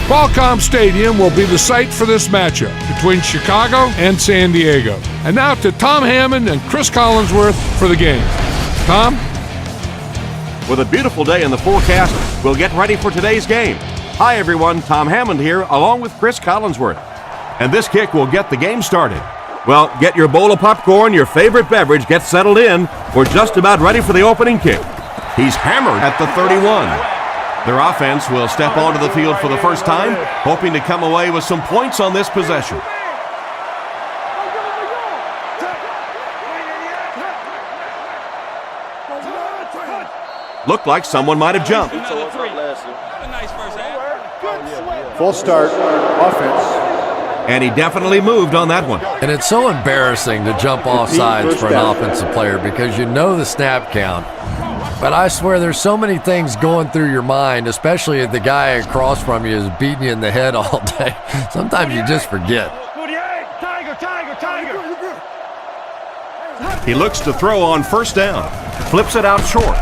Qualcomm Stadium will be the site for this matchup between Chicago and San Diego. And now to Tom Hammond and Chris Collinsworth for the game. Tom? With a beautiful day in the forecast, we'll get ready for today's game. Hi everyone, Tom Hammond here, along with Chris Collinsworth. And this kick will get the game started. Well, get your bowl of popcorn, your favorite beverage, get settled in. We're just about ready for the opening kick. He's hammered at the 31. Their offense will step onto the field for the first time, hoping to come away with some points on this possession. Looked like someone might have jumped. Full start, offense. And he definitely moved on that one. And it's so embarrassing to jump off sides for an offensive player because you know the snap count. But I swear there's so many things going through your mind, especially if the guy across from you is beating you in the head all day. Sometimes you just forget. He looks to throw on first down. Flips it out short.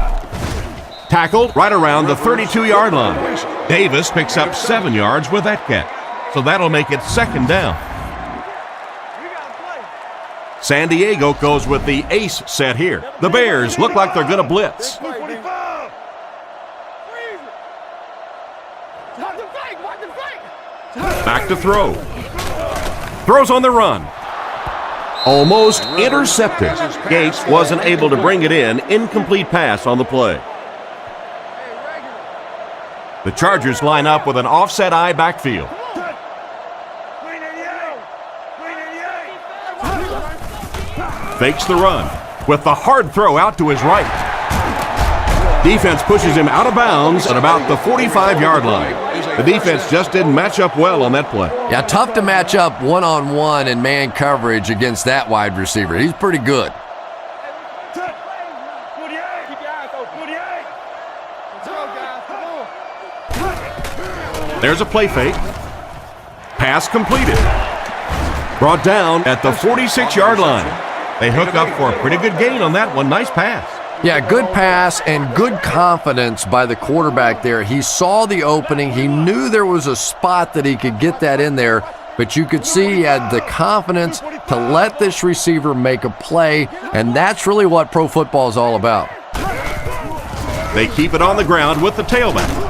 Tackled right around the 32-yard line. Davis picks up 7 yards with that catch. So that'll make it second down. San Diego goes with the ace set here. The Bears look like they're going to blitz. Back to throw. Throws on the run. Almost intercepted. Gates wasn't able to bring it in. Incomplete pass on the play. The Chargers line up with an offset eye backfield. Fakes the run with the hard throw out to his right. Defense pushes him out of bounds at about the 45-yard line. The defense just didn't match up well on that play. Yeah, tough to match up one-on-one in man coverage against that wide receiver. He's pretty good. There's a play fake. Pass completed. Brought down at the 46-yard line. They hook up for a pretty good gain on that one. Nice pass. Yeah, good pass and good confidence by the quarterback there. He saw the opening. He knew there was a spot that he could get that in there, but you could see he had the confidence to let this receiver make a play, and that's really what pro football is all about. They keep it on the ground with the tailback.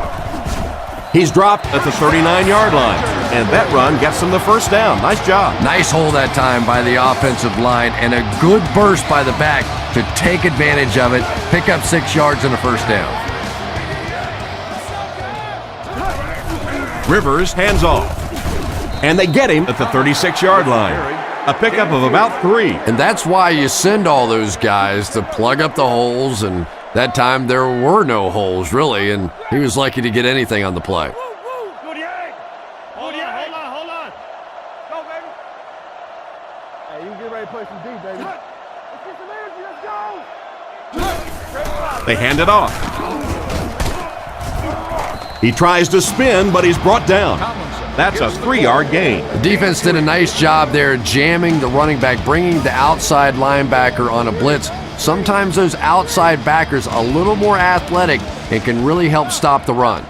He's dropped at the 39-yard line, and that run gets him the first down. Nice job. Nice hold that time by the offensive line, and a good burst by the back to take advantage of it, pick up 6 yards and a first down. Rivers hands off, and they get him at the 36-yard line. A pickup of about 3. And that's why you send all those guys to plug up the holes, and that time there were no holes, really, and he was lucky to get anything on the play. Hold on. Go, baby. Hey, you can get ready to play some deep, baby. Let's get some energy. Let's go. They hand it off. He tries to spin, but he's brought down. That's a 3-yard gain. The defense did a nice job there jamming the running back, bringing the outside linebacker on a blitz. Sometimes those outside backers a little more athletic and can really help stop the run.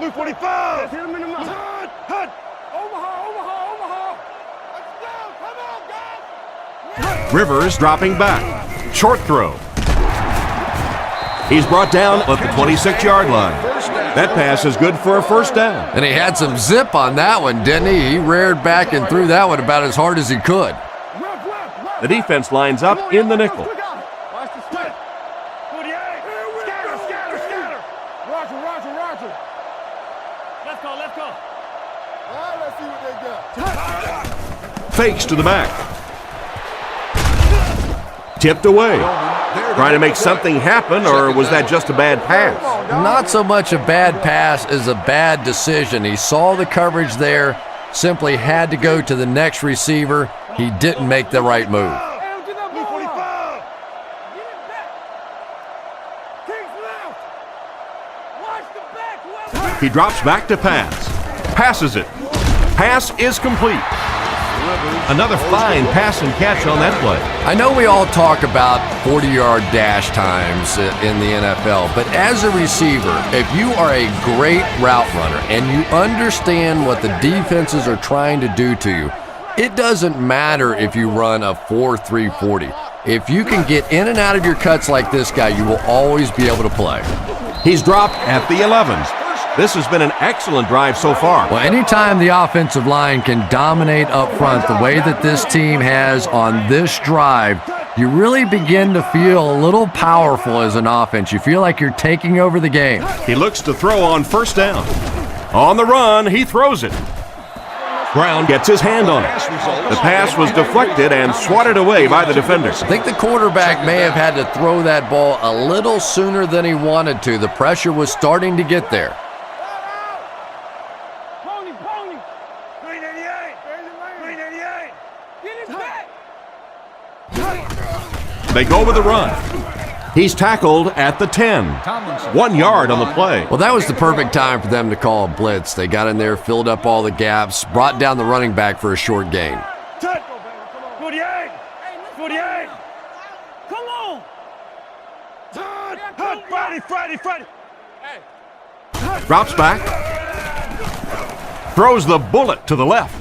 Luke 45. Hit him in the mouth. Omaha. Let's go. Come on, guys. Rivers dropping back. Short throw. He's brought down at the 26-yard line. That pass is good for a first down. And he had some zip on that one, didn't he? He reared back and threw that one about as hard as he could. The defense lines up in the nickel. Watch the split. 48. Scatter. Roger. Let's go. All right, let's see what they got. Fakes to the back. Tipped away. Trying to make something happen, or was that just a bad pass? Not so much a bad pass as a bad decision. He saw the coverage there, simply had to go to the next receiver. He didn't make the right move. He drops back to pass. Passes it. Pass is complete. Another fine pass and catch on that play. I know we all talk about 40-yard dash times in the NFL, but as a receiver, if you are a great route runner and you understand what the defenses are trying to do to you, it doesn't matter if you run a 4.3 40. If you can get in and out of your cuts like this guy, you will always be able to play. He's dropped at the 11. This has been an excellent drive so far. Well, anytime the offensive line can dominate up front the way that this team has on this drive, you really begin to feel a little powerful as an offense. You feel like you're taking over the game. He looks to throw on first down. On the run, he throws it. Brown gets his hand on it. The pass was deflected and swatted away by the defender. I think the quarterback may have had to throw that ball a little sooner than he wanted to. The pressure was starting to get there. They go with the run. He's tackled at the 10. 1 yard on the play. Well, that was the perfect time for them to call a blitz. They got in there, filled up all the gaps, brought down the running back for a short gain. 48! 48! Come on! Friday! Drops back. Throws the bullet to the left.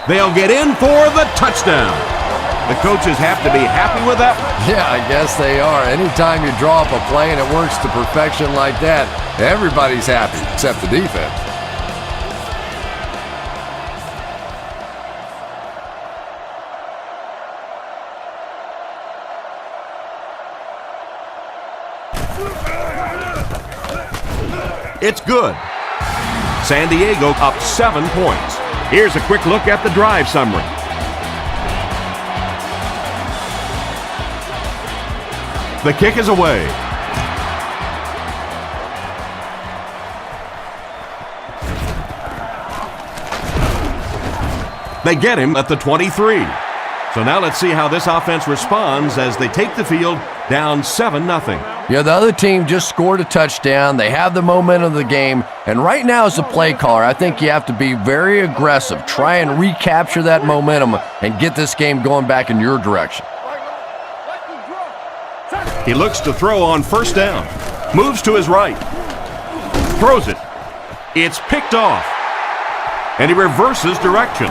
They'll get in for the touchdown. The coaches have to be happy with that one. Yeah, I guess they are. Anytime you draw up a play and it works to perfection like that, everybody's happy except the defense. It's good. San Diego up 7 points. Here's a quick look at the drive summary. The kick is away. They get him at the 23. So now let's see how this offense responds as they take the field down 7-0. Yeah, the other team just scored a touchdown. They have the momentum of the game. And right now as a play caller, I think you have to be very aggressive. Try and recapture that momentum and get this game going back in your direction. He looks to throw on first down. Moves to his right. Throws it. It's picked off. And he reverses direction.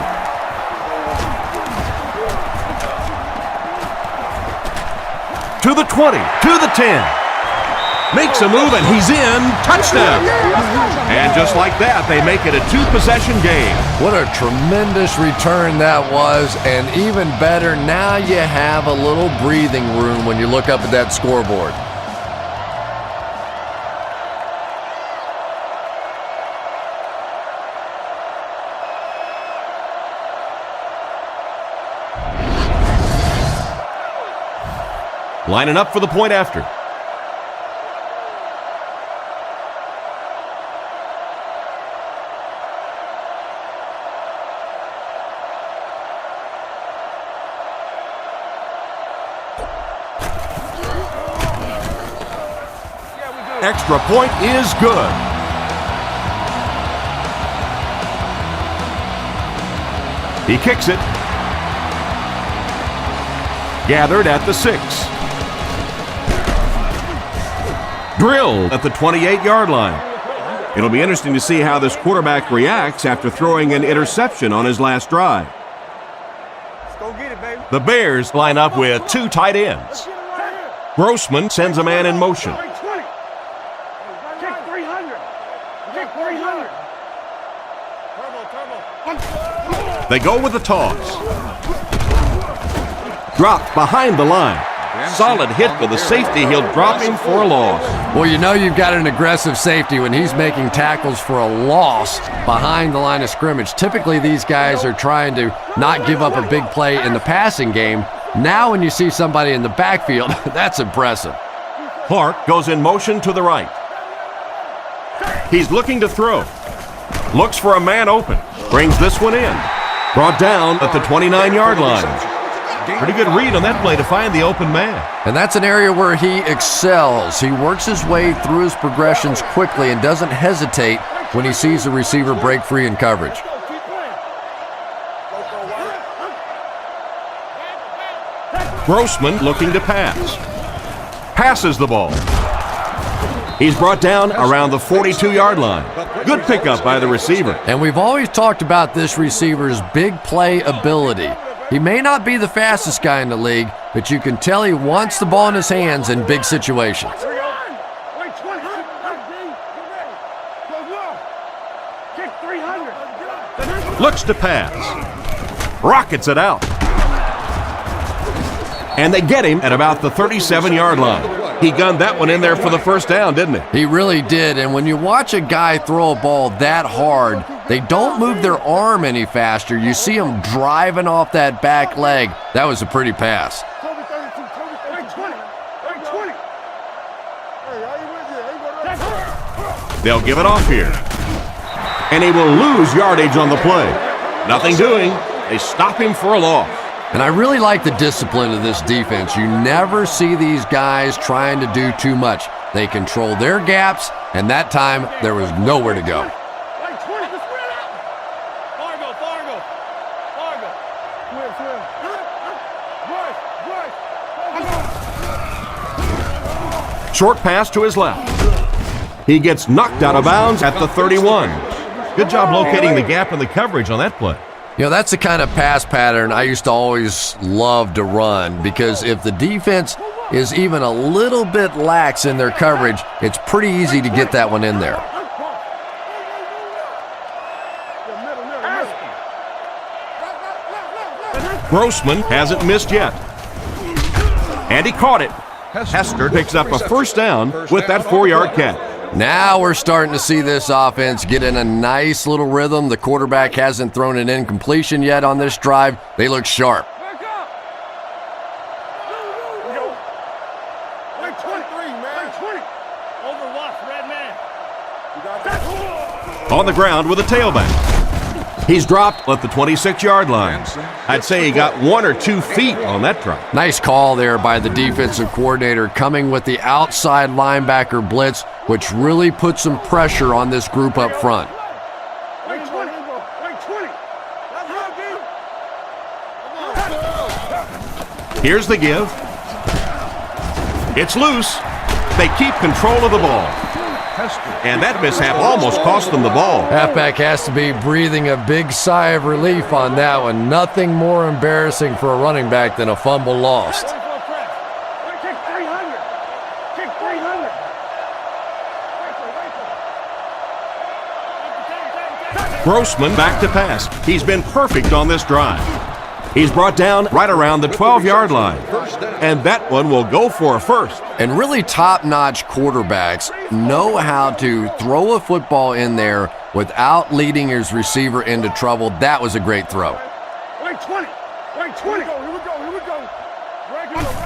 To the 20. To the 10. Makes a move and he's in. Touchdown. And just like that, they make it a 2-possession game. What a tremendous return that was. And even better, now you have a little breathing room when you look up at that scoreboard. Lining up for the point after. Extra point is good. He kicks it. Gathered at the 6. Drilled at the 28-yard line. It'll be interesting to see how this quarterback reacts after throwing an interception on his last drive. Let's go get it, baby. The Bears line up with 2 tight ends. Grossman sends a man in motion. They go with the toss. Dropped behind the line. Solid hit for the safety. He'll drop him for a loss. Well, you know you've got an aggressive safety when he's making tackles for a loss behind the line of scrimmage. Typically, these guys are trying to not give up a big play in the passing game. Now when you see somebody in the backfield, that's impressive. Clark goes in motion to the right. He's looking to throw. Looks for a man open. Brings this one in. Brought down at the 29-yard line. Pretty good read on that play to find the open man. And that's an area where he excels. He works his way through his progressions quickly and doesn't hesitate when he sees the receiver break free in coverage. Grossman looking to pass. Passes the ball. He's brought down around the 42-yard line. Good pickup by the receiver. And we've always talked about this receiver's big play ability. He may not be the fastest guy in the league, but you can tell he wants the ball in his hands in big situations. Looks to pass. Rockets it out. And they get him at about the 37-yard line. He gunned that one in there for the first down, didn't he? He really did. And when you watch a guy throw a ball that hard, they don't move their arm any faster. You see him driving off that back leg. That was a pretty pass. They'll give it off here. And he will lose yardage on the play. Nothing doing. They stop him for a loss. And I really like the discipline of this defense. You never see these guys trying to do too much. They control their gaps, and that time there was nowhere to go. Short pass to his left. He gets knocked out of bounds at the 31. Good job locating the gap in the coverage on that play. You know, that's the kind of pass pattern I used to always love to run, because if the defense is even a little bit lax in their coverage, it's pretty easy to get that one in there. Grossman hasn't missed yet. And he caught it. Hester picks up a first down with that 4-yard catch. Now we're starting to see this offense get in a nice little rhythm. The quarterback hasn't thrown an incompletion yet on this drive. They look sharp. On the ground with a tailback. He's dropped at the 26-yard line. I'd say he got 1 or 2 feet on that drop. Nice call there by the defensive coordinator, coming with the outside linebacker blitz, which really put some pressure on this group up front. Here's the give. It's loose. They keep control of the ball. And that mishap almost cost them the ball. Halfback has to be breathing a big sigh of relief on that one. Nothing more embarrassing for a running back than a fumble lost. Grossman back to pass. He's been perfect on this drive. He's brought down right around the 12-yard line. And that one will go for a first. And really top-notch quarterbacks know how to throw a football in there without leading his receiver into trouble. That was a great throw.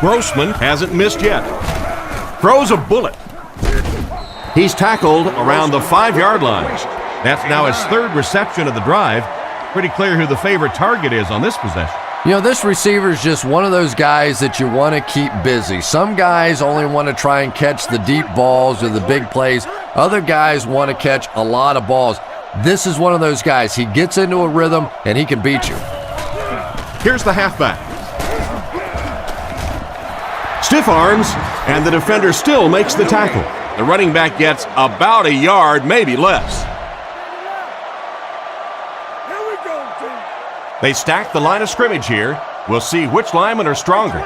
Grossman hasn't missed yet. Throws a bullet. He's tackled around the 5-yard line. That's now his 3rd reception of the drive. Pretty clear who the favorite target is on this possession. You know, this receiver is just one of those guys that you want to keep busy. Some guys only want to try and catch the deep balls or the big plays. Other guys want to catch a lot of balls. This is one of those guys. He gets into a rhythm and he can beat you. Here's the halfback. Stiff arms, and the defender still makes the tackle. The running back gets about a yard, maybe less. They stack the line of scrimmage here. We'll see which linemen are stronger.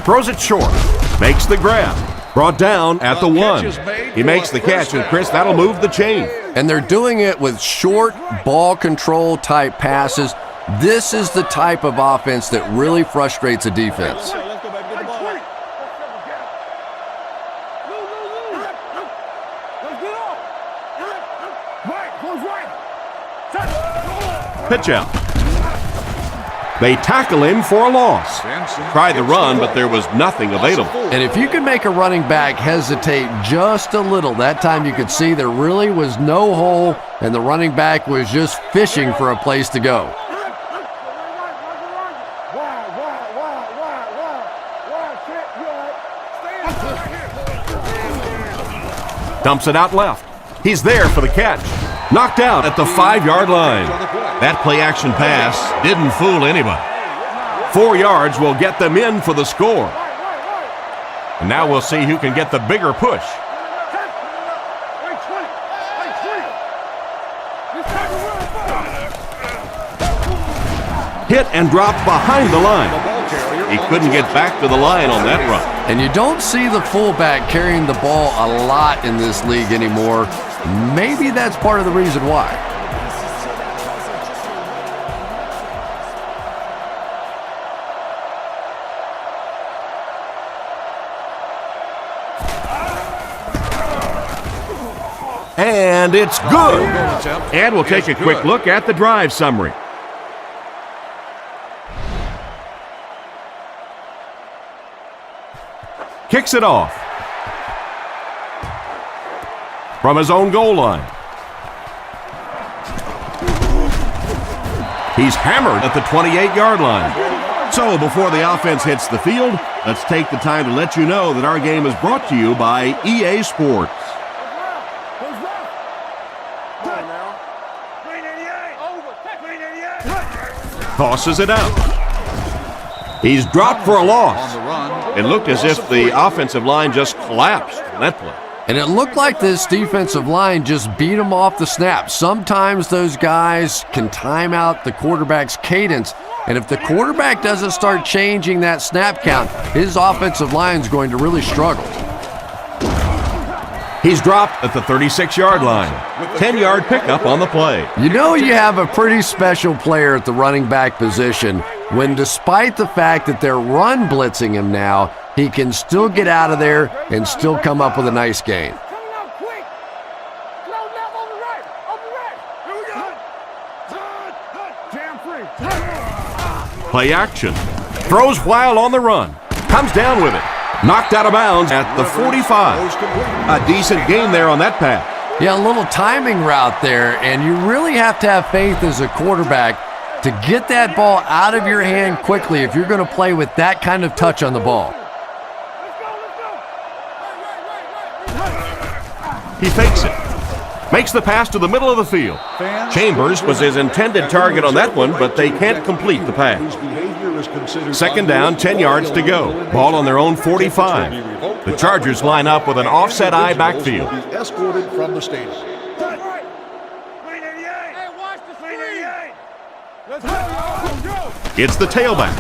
Throws it short. Makes the grab. Brought down at the 1. He makes the catch, and Chris, that'll move the chain. And they're doing it with short ball control type passes. This is the type of offense that really frustrates a defense. Pitch out. They tackle him for a loss. Tried the run, but there was nothing available. And if you can make a running back hesitate just a little, that time you could see there really was no hole, and the running back was just fishing for a place to go. Dumps it out left. He's there for the catch. Knocked out at the 5-yard line. That play-action pass didn't fool anybody. 4 yards will get them in for the score. And now we'll see who can get the bigger push. Hit and dropped behind the line. He couldn't get back to the line on that run. And you don't see the fullback carrying the ball a lot in this league anymore. Maybe that's part of the reason why. And it's good. And we'll take a quick look at the drive summary. Kicks it off from his own goal line. He's hammered at the 28-yard line. So before the offense hits the field, let's take the time to let you know that our game is brought to you by EA Sports. Tosses it out. He's dropped for a loss. It looked as if the offensive line just collapsed on that play. And it looked like this defensive line just beat him off the snap. Sometimes those guys can time out the quarterback's cadence. And if the quarterback doesn't start changing that snap count, his offensive line is going to really struggle. He's dropped at the 36-yard line. 10-yard pickup on the play. You know you have a pretty special player at the running back position when, despite the fact that they're run blitzing him now, he can still get out of there and still come up with a nice gain. Play action. Throws while on the run. Comes down with it. Knocked out of bounds at the 45. A decent gain there on that pass. Yeah, a little timing route there, and you really have to have faith as a quarterback to get that ball out of your hand quickly if you're going to play with that kind of touch on the ball. He fakes it. Makes the pass to the middle of the field. Chambers was his intended target on that one, but they can't complete the pass. Second down, 10 yards to go. Ball on their own 45. The Chargers line up with an offset eye backfield. Escorted from the stadium. It's the tailback.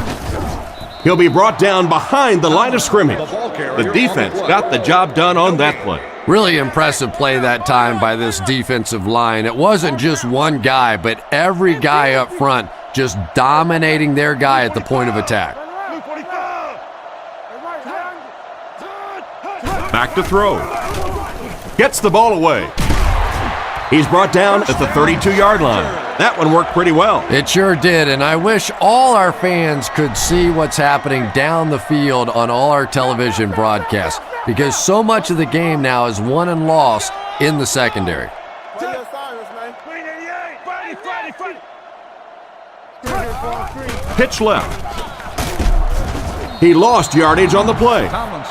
He'll be brought down behind the line of scrimmage. The defense got the job done on that play. Really impressive play that time by this defensive line. It wasn't just one guy, but every guy up front just dominating their guy at the point of attack. Back to throw. Gets the ball away. He's brought down at the 32-yard line. That one worked pretty well. It sure did, and I wish all our fans could see what's happening down the field on all our television broadcasts, because so much of the game now is won and lost in the secondary. Pitch left. He lost yardage on the play.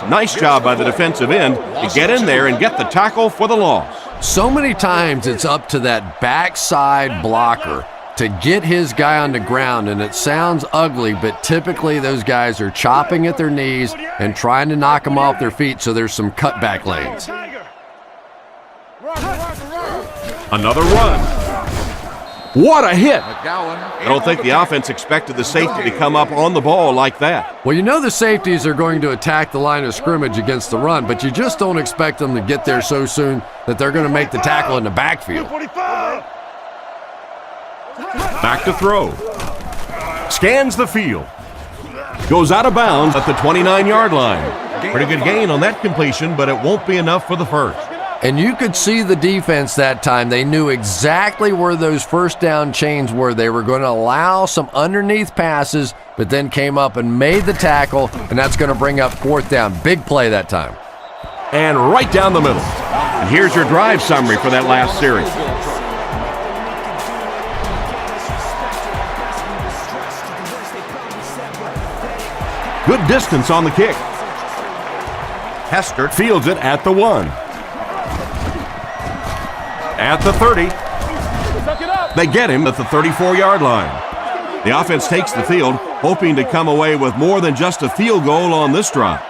Nice job by the defensive end to get in there and get the tackle for the loss. So many times it's up to that backside blocker to get his guy on the ground, and it sounds ugly, but typically those guys are chopping at their knees and trying to knock them off their feet, so there's some cutback lanes. Another run. What a hit! I don't think the offense expected the safety to come up on the ball like that. Well, you know the safeties are going to attack the line of scrimmage against the run, but you just don't expect them to get there so soon that they're going to make the tackle in the backfield. Back to throw. Scans the field. Goes out of bounds at the 29-yard line. Pretty good gain on that completion, but it won't be enough for the first. And you could see the defense that time. They knew exactly where those first down chains were. They were going to allow some underneath passes, but then came up and made the tackle, and that's going to bring up fourth down. Big play that time. And right down the middle. And here's your drive summary for that last series. Good distance on the kick. Hester fields it at the 1. at the 30. Suck it up. They get him at the 34-yard line. The offense takes the field, hoping to come away with more than just a field goal on this drive.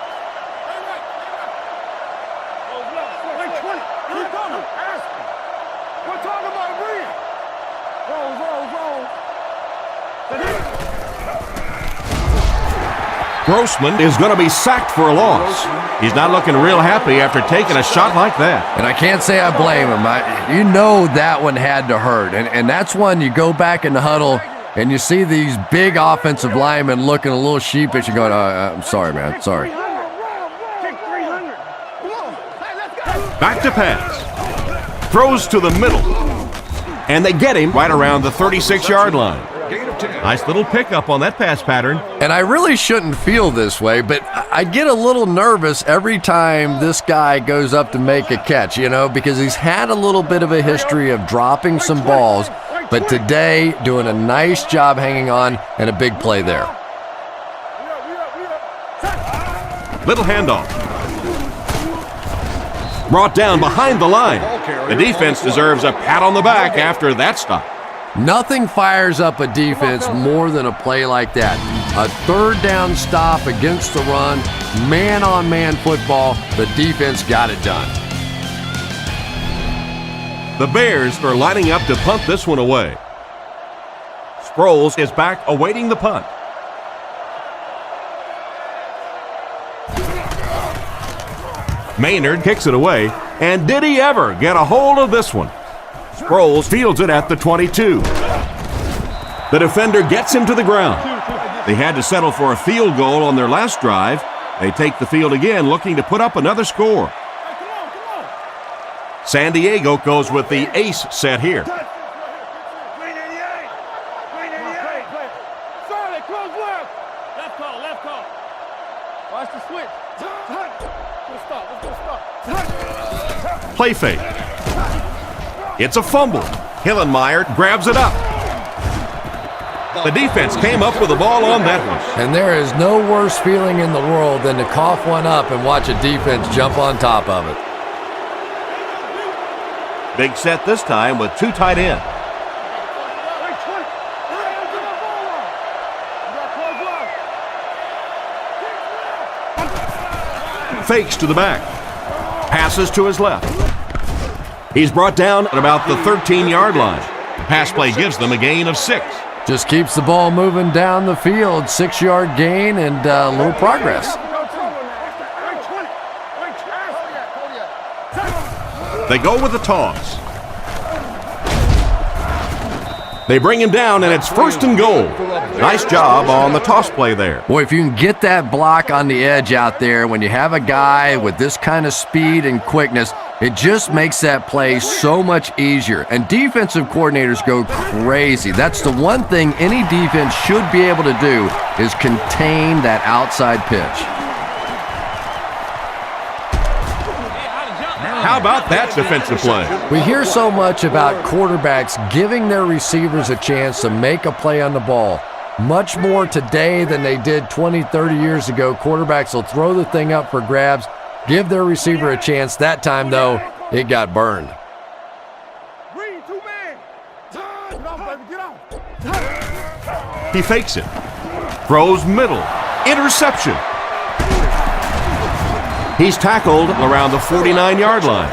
Grossman is going to be sacked for a loss. He's not looking real happy after taking a shot like that. And I can't say I blame him. You know that one had to hurt. And that's one you go back in the huddle and you see these big offensive linemen looking a little sheepish and going, I'm sorry, man, sorry. Back to pass. Throws to the middle. And they get him right around the 36-yard line. Nice little pickup on that pass pattern. And I really shouldn't feel this way, but I get a little nervous every time this guy goes up to make a catch, because he's had a little bit of a history of dropping some balls, but today doing a nice job hanging on and a big play there. Little handoff. Brought down behind the line. The defense deserves a pat on the back after that stop. Nothing fires up a defense more than a play like that. A third down stop against the run, man-on-man football. The defense got it done. The Bears are lining up to punt this one away. Sproles is back awaiting the punt. Maynard kicks it away, and did he ever get a hold of this one? Sproles fields it at the 22. The defender gets him to the ground. They had to settle for a field goal on their last drive. They take the field again, looking to put up another score. San Diego goes with the ace set here. Play fake. It's a fumble. Hillenmeyer grabs it up. The defense came up with the ball on that one. And there is no worse feeling in the world than to cough one up and watch a defense jump on top of it. Big set this time with two tight ends. Fakes to the back. Passes to his left. He's brought down at about the 13-yard line. The pass play gives them a gain of 6. Just keeps the ball moving down the field. 6-yard gain and a little progress. They go with the toss. They bring him down, and it's 1st and goal. Nice job on the toss play there. Boy, if you can get that block on the edge out there, when you have a guy with this kind of speed and quickness, it just makes that play so much easier. And defensive coordinators go crazy. That's the one thing any defense should be able to do is contain that outside pitch. How about that defensive play? We hear so much about quarterbacks giving their receivers a chance to make a play on the ball. Much more today than they did 20, 30 years ago. Quarterbacks will throw the thing up for grabs, give their receiver a chance. That time, though, it got burned. He fakes it. Throws middle. Interception. He's tackled around the 49-yard line.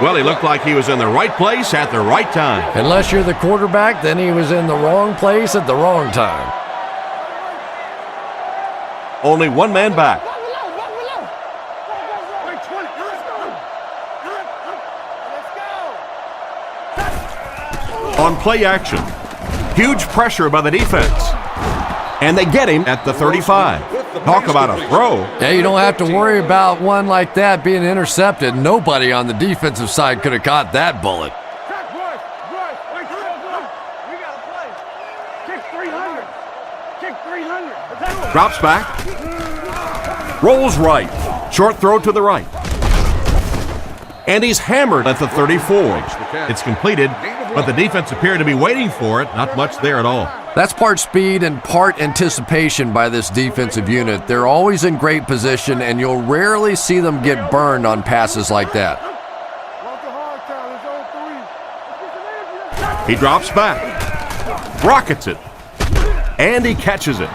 Well, he looked like he was in the right place at the right time. Unless you're the quarterback, then he was in the wrong place at the wrong time. Only one man back. On play action. Huge pressure by the defense. And they get him at the 35. Talk about a throw. Yeah, you don't have to worry about one like that being intercepted. Nobody on the defensive side could have caught that bullet. Drops back. Rolls right. Short throw to the right. And he's hammered at the 34. It's completed, but the defense appeared to be waiting for it. Not much there at all. That's part speed and part anticipation by this defensive unit. They're always in great position, and you'll rarely see them get burned on passes like that. He drops back, rockets it, and he catches it.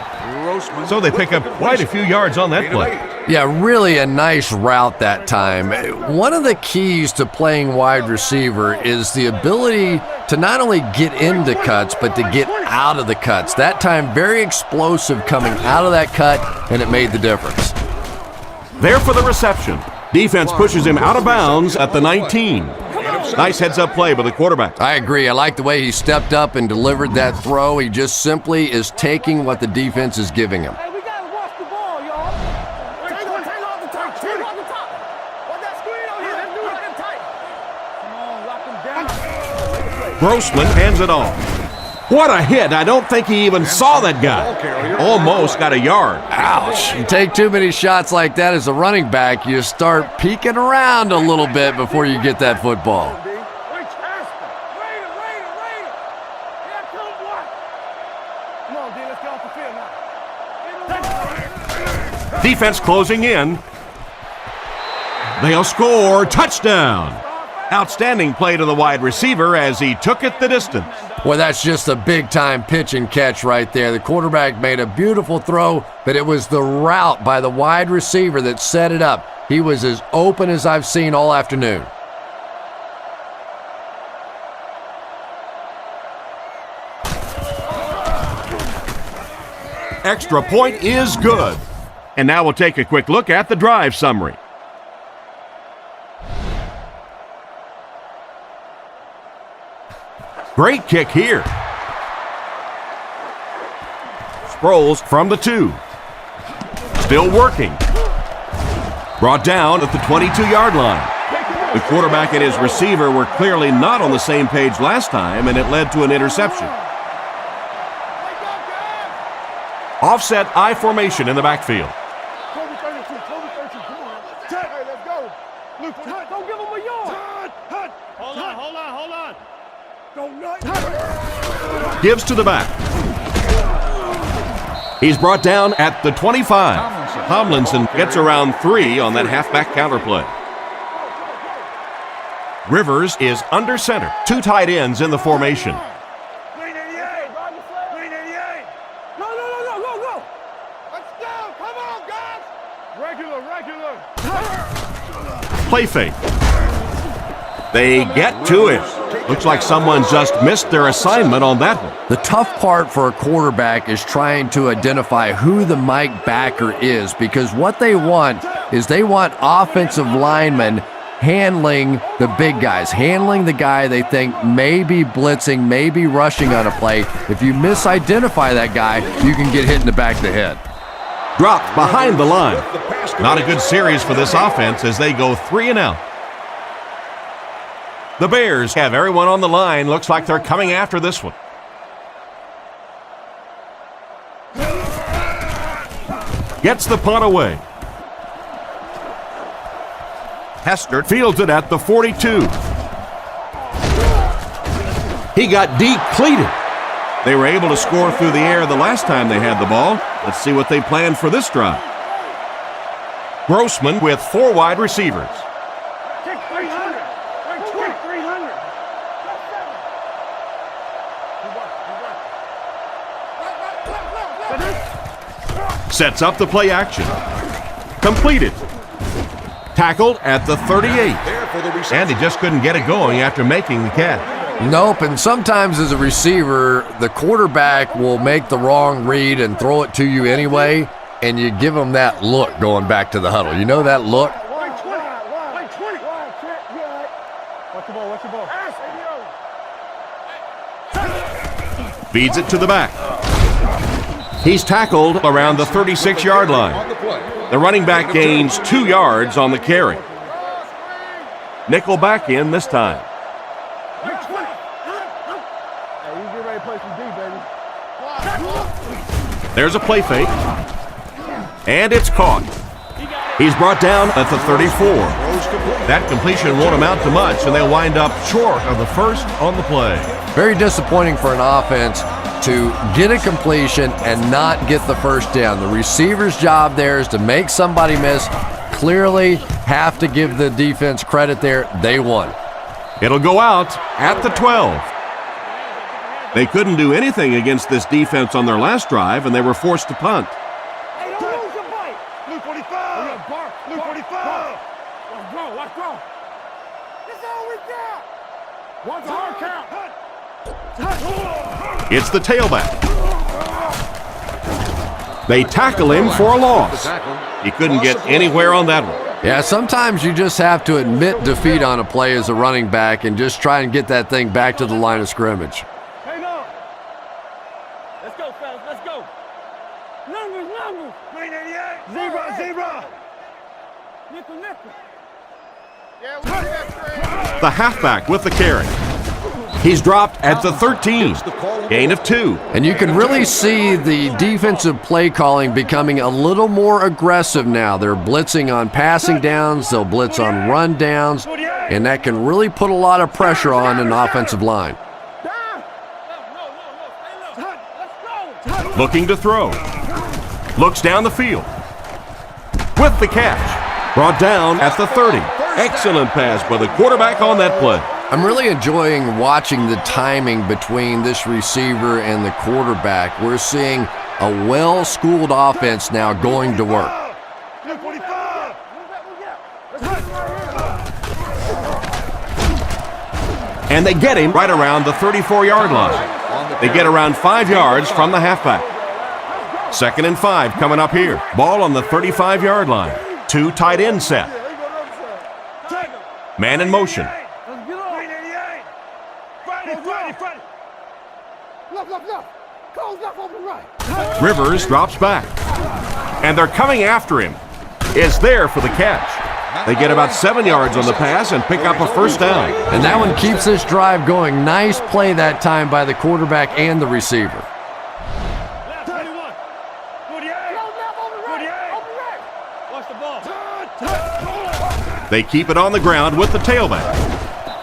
So they pick up quite a few yards on that play. Yeah, really a nice route that time. One of the keys to playing wide receiver is the ability to not only get into cuts, but to get out of the cuts. That time, very explosive coming out of that cut, and it made the difference. There for the reception. Defense pushes him out of bounds at the 19. Nice heads-up play by the quarterback. I agree. I like the way he stepped up and delivered that throw. He just simply is taking what the defense is giving him. Hey, we gotta watch the ball, y'all. Take off the top. Take off the top. What that screen on here? Let's do it tight. Come on, lock him down. Grossman hands it off. What a hit. I don't think he even saw that guy. Almost got a yard. Ouch. You take too many shots like that as a running back, you start peeking around a little bit before you get that football. Come on, D, let's get off the field now. Defense closing in. They'll score. Touchdown. Outstanding play to the wide receiver as he took it the distance. Well, that's just a big-time pitch and catch right there. The quarterback made a beautiful throw, but it was the route by the wide receiver that set it up. He was as open as I've seen all afternoon. Extra point is good. And now we'll take a quick look at the drive summary. Great kick here. Sproles from the 2. Still working. Brought down at the 22-yard line. The quarterback and his receiver were clearly not on the same page last time, and it led to an interception. Offset I formation in the backfield. Kobe 32, Kobe 32, come on. Hey, let's go. Luke, don't give him a yard. Hold on. Don't nut. Gives to the back. He's brought down at the 25. Tomlinson gets around 3 on that halfback counter play. Rivers is under center. 2 tight ends in the formation. Go. Let's go. Come on, guys. Regular. Play fake. They get to it. Looks like someone just missed their assignment on that one. The tough part for a quarterback is trying to identify who the Mike backer is, because what they want is they want offensive linemen handling the big guys, handling the guy they think may be blitzing, may be rushing on a play. If you misidentify that guy, you can get hit in the back of the head. Dropped behind the line. Not a good series for this offense as they go 3 and out. The Bears have everyone on the line. Looks like they're coming after this one. Gets the punt away. Hester fields it at the 42. He got depleted. They were able to score through the air the last time they had the ball. Let's see what they planned for this drive. Grossman with 4 wide receivers. Kick 300. Kick 300. Sets up the play action. Completed. Tackled at the 38. And he just couldn't get it going after making the catch. Nope, and sometimes as a receiver, the quarterback will make the wrong read and throw it to you anyway, and you give them that look going back to the huddle. You know that look? Watch the ball. Feeds it to the back. He's tackled around the 36-yard line. The running back gains 2 yards on the carry. Nickel back in this time. Hey, you get ready to play some D, baby. There's a play fake. And it's caught. He's brought down at the 34. That completion won't amount to much, and they'll wind up short of the first on the play. Very disappointing for an offense to get a completion and not get the first down. The receiver's job there is to make somebody miss. Clearly have to give the defense credit there. They won. It'll go out at the 12. They couldn't do anything against this defense on their last drive, and they were forced to punt. Hey, don't lose your fight. Blue 45. Blue 45. Let's go. Let's go. That's all we got. What's the hard count? It's the tailback. They tackle him for a loss. He couldn't get anywhere on that one. Yeah, sometimes you just have to admit defeat on a play as a running back and just try and get that thing back to the line of scrimmage. Hang on. Let's go, fellas. Let's go. Numbers. Green 88. Zebra. Nickel. Yeah, we have The halfback with the carry. He's dropped at the 13. Gain of 2. And you can really see the defensive play calling becoming a little more aggressive now. They're blitzing on passing downs, they'll blitz on run downs, and that can really put a lot of pressure on an offensive line. Looking to throw. Looks down the field. With the catch. Brought down at the 30. Excellent pass by the quarterback on that play. I'm really enjoying watching the timing between this receiver and the quarterback. We're seeing a well-schooled offense now going to work. And they get him right around the 34-yard line. They get around 5 yards from the halfback. 2nd and 5 coming up here. Ball on the 35-yard line. 2 tight end set. Man in motion. Rivers drops back. And they're coming after him. Is there for the catch. They get about 7 yards on the pass and pick up a first down. And that one keeps this drive going. Nice play that time by the quarterback and the receiver. They keep it on the ground with the tailback.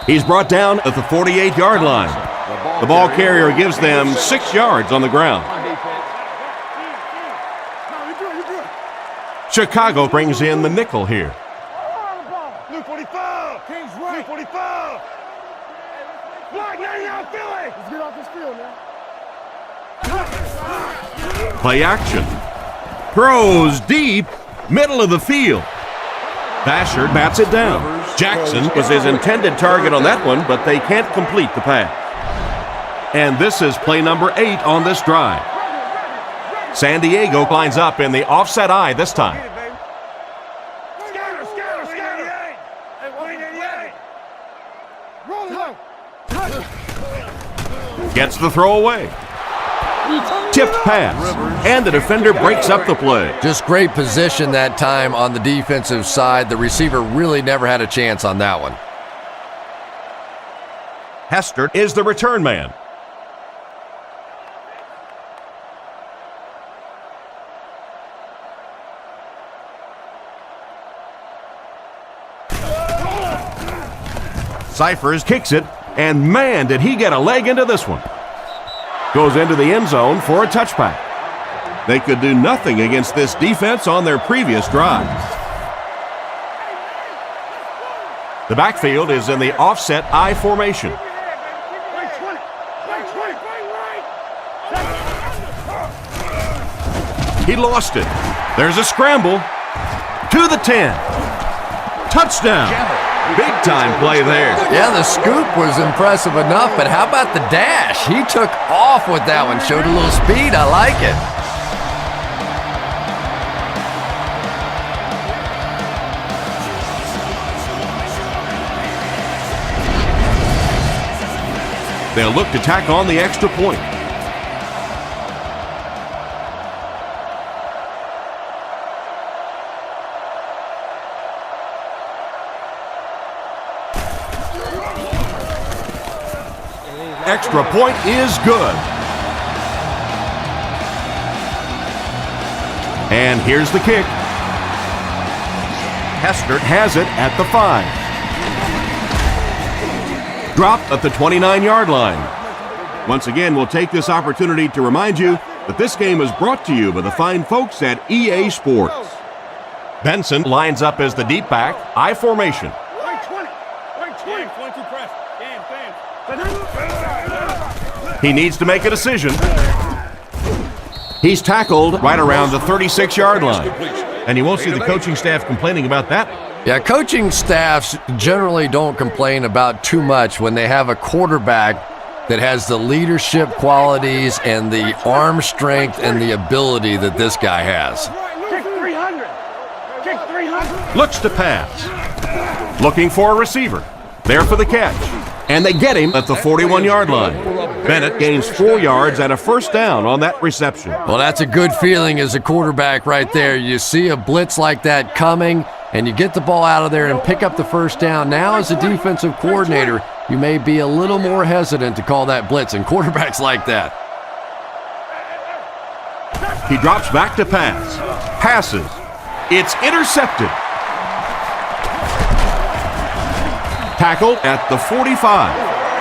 He's brought down at the 48-yard line. The ball carrier gives them 6 yards on the ground. Chicago brings in the nickel here. Blue 45. King's right. Blue 45. Black 99 Philly. Let's get off this field now. Play action. Throws deep, middle of the field. Basher bats it down. Jackson was his intended target on that one, but they can't complete the pass. And this is play number 8 on this drive. San Diego lines up in the offset eye this time. Gets the throw away. Tipped pass, and the defender breaks up the play. Just great position that time on the defensive side. The receiver really never had a chance on that one. Hester is the return man. Cyphers kicks it, and man, did he get a leg into this one. Goes into the end zone for a touchback. They could do nothing against this defense on their previous drive. The backfield is in the offset I formation. He lost it. There's a scramble to the 10. Touchdown. Big time play there. Yeah, the scoop was impressive enough, but how about the dash? He took off with that one, showed a little speed. I like it. They'll look to tack on the extra point. Extra point is good. And here's the kick. Hester has it at the 5. Dropped at the 29-yard line. Once again, we'll take this opportunity to remind you that this game is brought to you by the fine folks at EA Sports. Benson lines up as the deep back, I formation. He needs to make a decision. He's tackled right around the 36-yard line. And you won't see the coaching staff complaining about that. Yeah, coaching staffs generally don't complain about too much when they have a quarterback that has the leadership qualities and the arm strength and the ability that this guy has. Kick 300. Kick 300. Looks to pass. Looking for a receiver. There for the catch. And they get him at the 41-yard line. Bennett gains 4 yards and a first down on that reception. Well, that's a good feeling as a quarterback right there. You see a blitz like that coming, and you get the ball out of there and pick up the first down. Now, as a defensive coordinator, you may be a little more hesitant to call that blitz, and quarterbacks like that. He drops back to pass. Passes. It's intercepted. Tackled at the 45,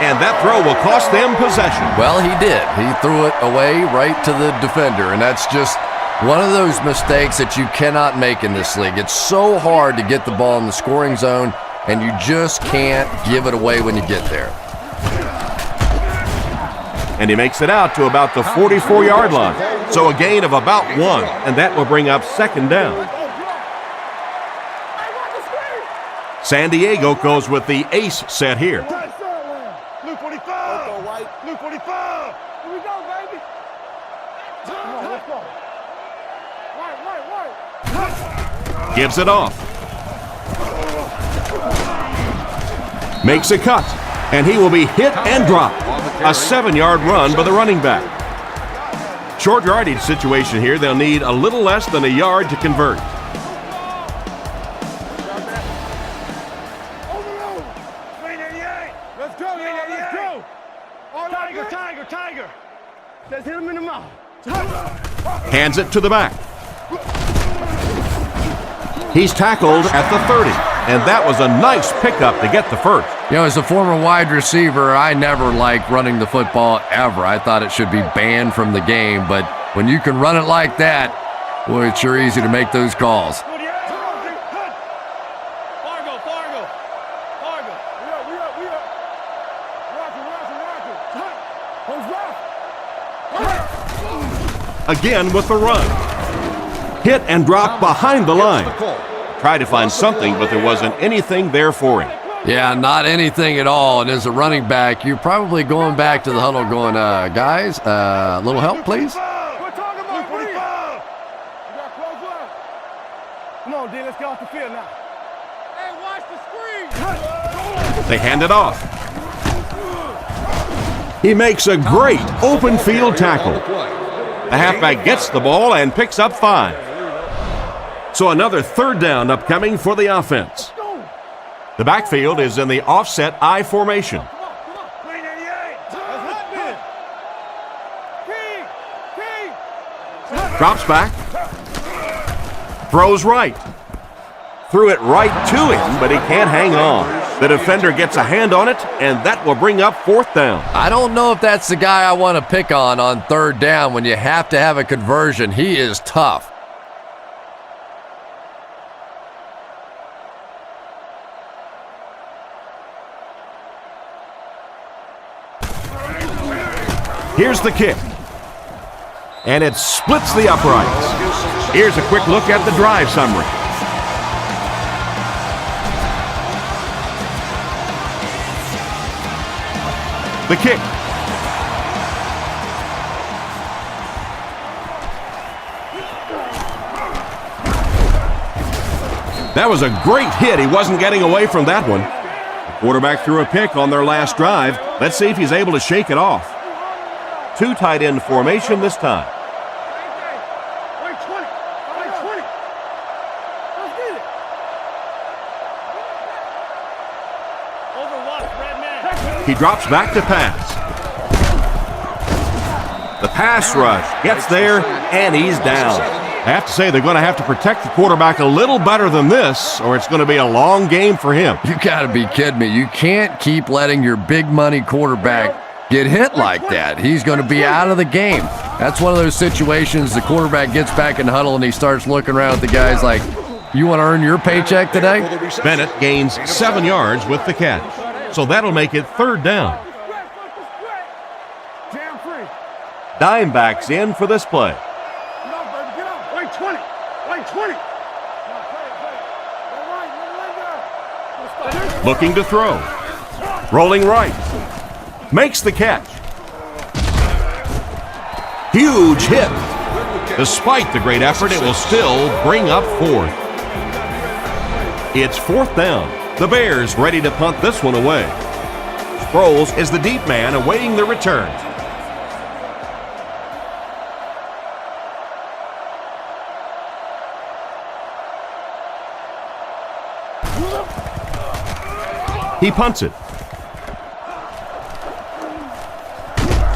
and that throw will cost them possession. Well, he did. He threw it away right to the defender, and that's just one of those mistakes that you cannot make in this league. It's so hard to get the ball in the scoring zone, and you just can't give it away when you get there. And he makes it out to about the 44-yard line. So a gain of about 1, and that will bring up second down. San Diego goes with the ace set here. Blue 45. Blue 45. Here we go, baby. Come on, let's go. Right. Gives it off. Makes a cut, and he will be hit and dropped. A 7-yard run by the running back. Short yardage situation here. They'll need a little less than a yard to convert. Tiger. Let's hit him in the mouth. Hands it to the back. He's tackled at the 30, and that was a nice pickup to get the first. You know, as a former wide receiver, I never liked running the football ever. I thought it should be banned from the game, but when you can run it like that, boy, it's sure easy to make those calls. Again with the run. Hit and drop behind the line. Tried to find something, but there wasn't anything there for him. Yeah, not anything at all. And as a running back, you're probably going back to the huddle going, guys, a little help, please? Come on, D, let's get off the field now. Hey, watch the screen. They hand it off. He makes a great open field tackle. The halfback gets the ball and picks up 5. So another third down upcoming for the offense. The backfield is in the offset I formation. Drops back. Throws right. Threw it right to him, but he can't hang on. The defender gets a hand on it, and that will bring up 4th down. I don't know if that's the guy I want to pick on third down when you have to have a conversion. He is tough. Here's the kick. And it splits the uprights. Here's a quick look at the drive summary. The kick. That was a great hit. He wasn't getting away from that one. The quarterback threw a pick on their last drive. Let's see if he's able to shake it off. 2 tight end formation this time. He drops back to pass. The pass rush gets there, and he's down. I have to say they're going to have to protect the quarterback a little better than this, or it's going to be a long game for him. You got to be kidding me. You can't keep letting your big money quarterback get hit like that. He's going to be out of the game. That's one of those situations the quarterback gets back in the huddle and he starts looking around at the guys like, you want to earn your paycheck today? Bennett gains 7 yards with the catch. So that'll make it 3rd down. Dime backs in for this play. Get up, baby, get up. Wait 20. Wait 20. Looking to throw. Rolling right. Makes the catch. Huge hit. Despite the great effort, it will still bring up fourth. It's fourth down. The Bears ready to punt this one away. Sproles is the deep man awaiting the return. He punts it.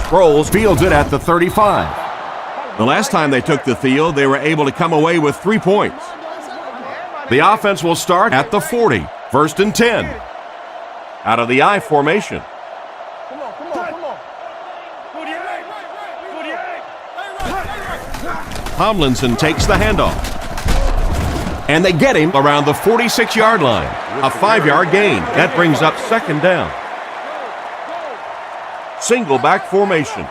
Sproles fields it at the 35. The last time they took the field, they were able to come away with 3 points. The offense will start at the 40, 1st and 10. Out of the I formation. Come on. 48. Tomlinson takes the handoff. And they get him around the 46-yard line. A 5-yard gain. That brings up 2nd down. Single back formation.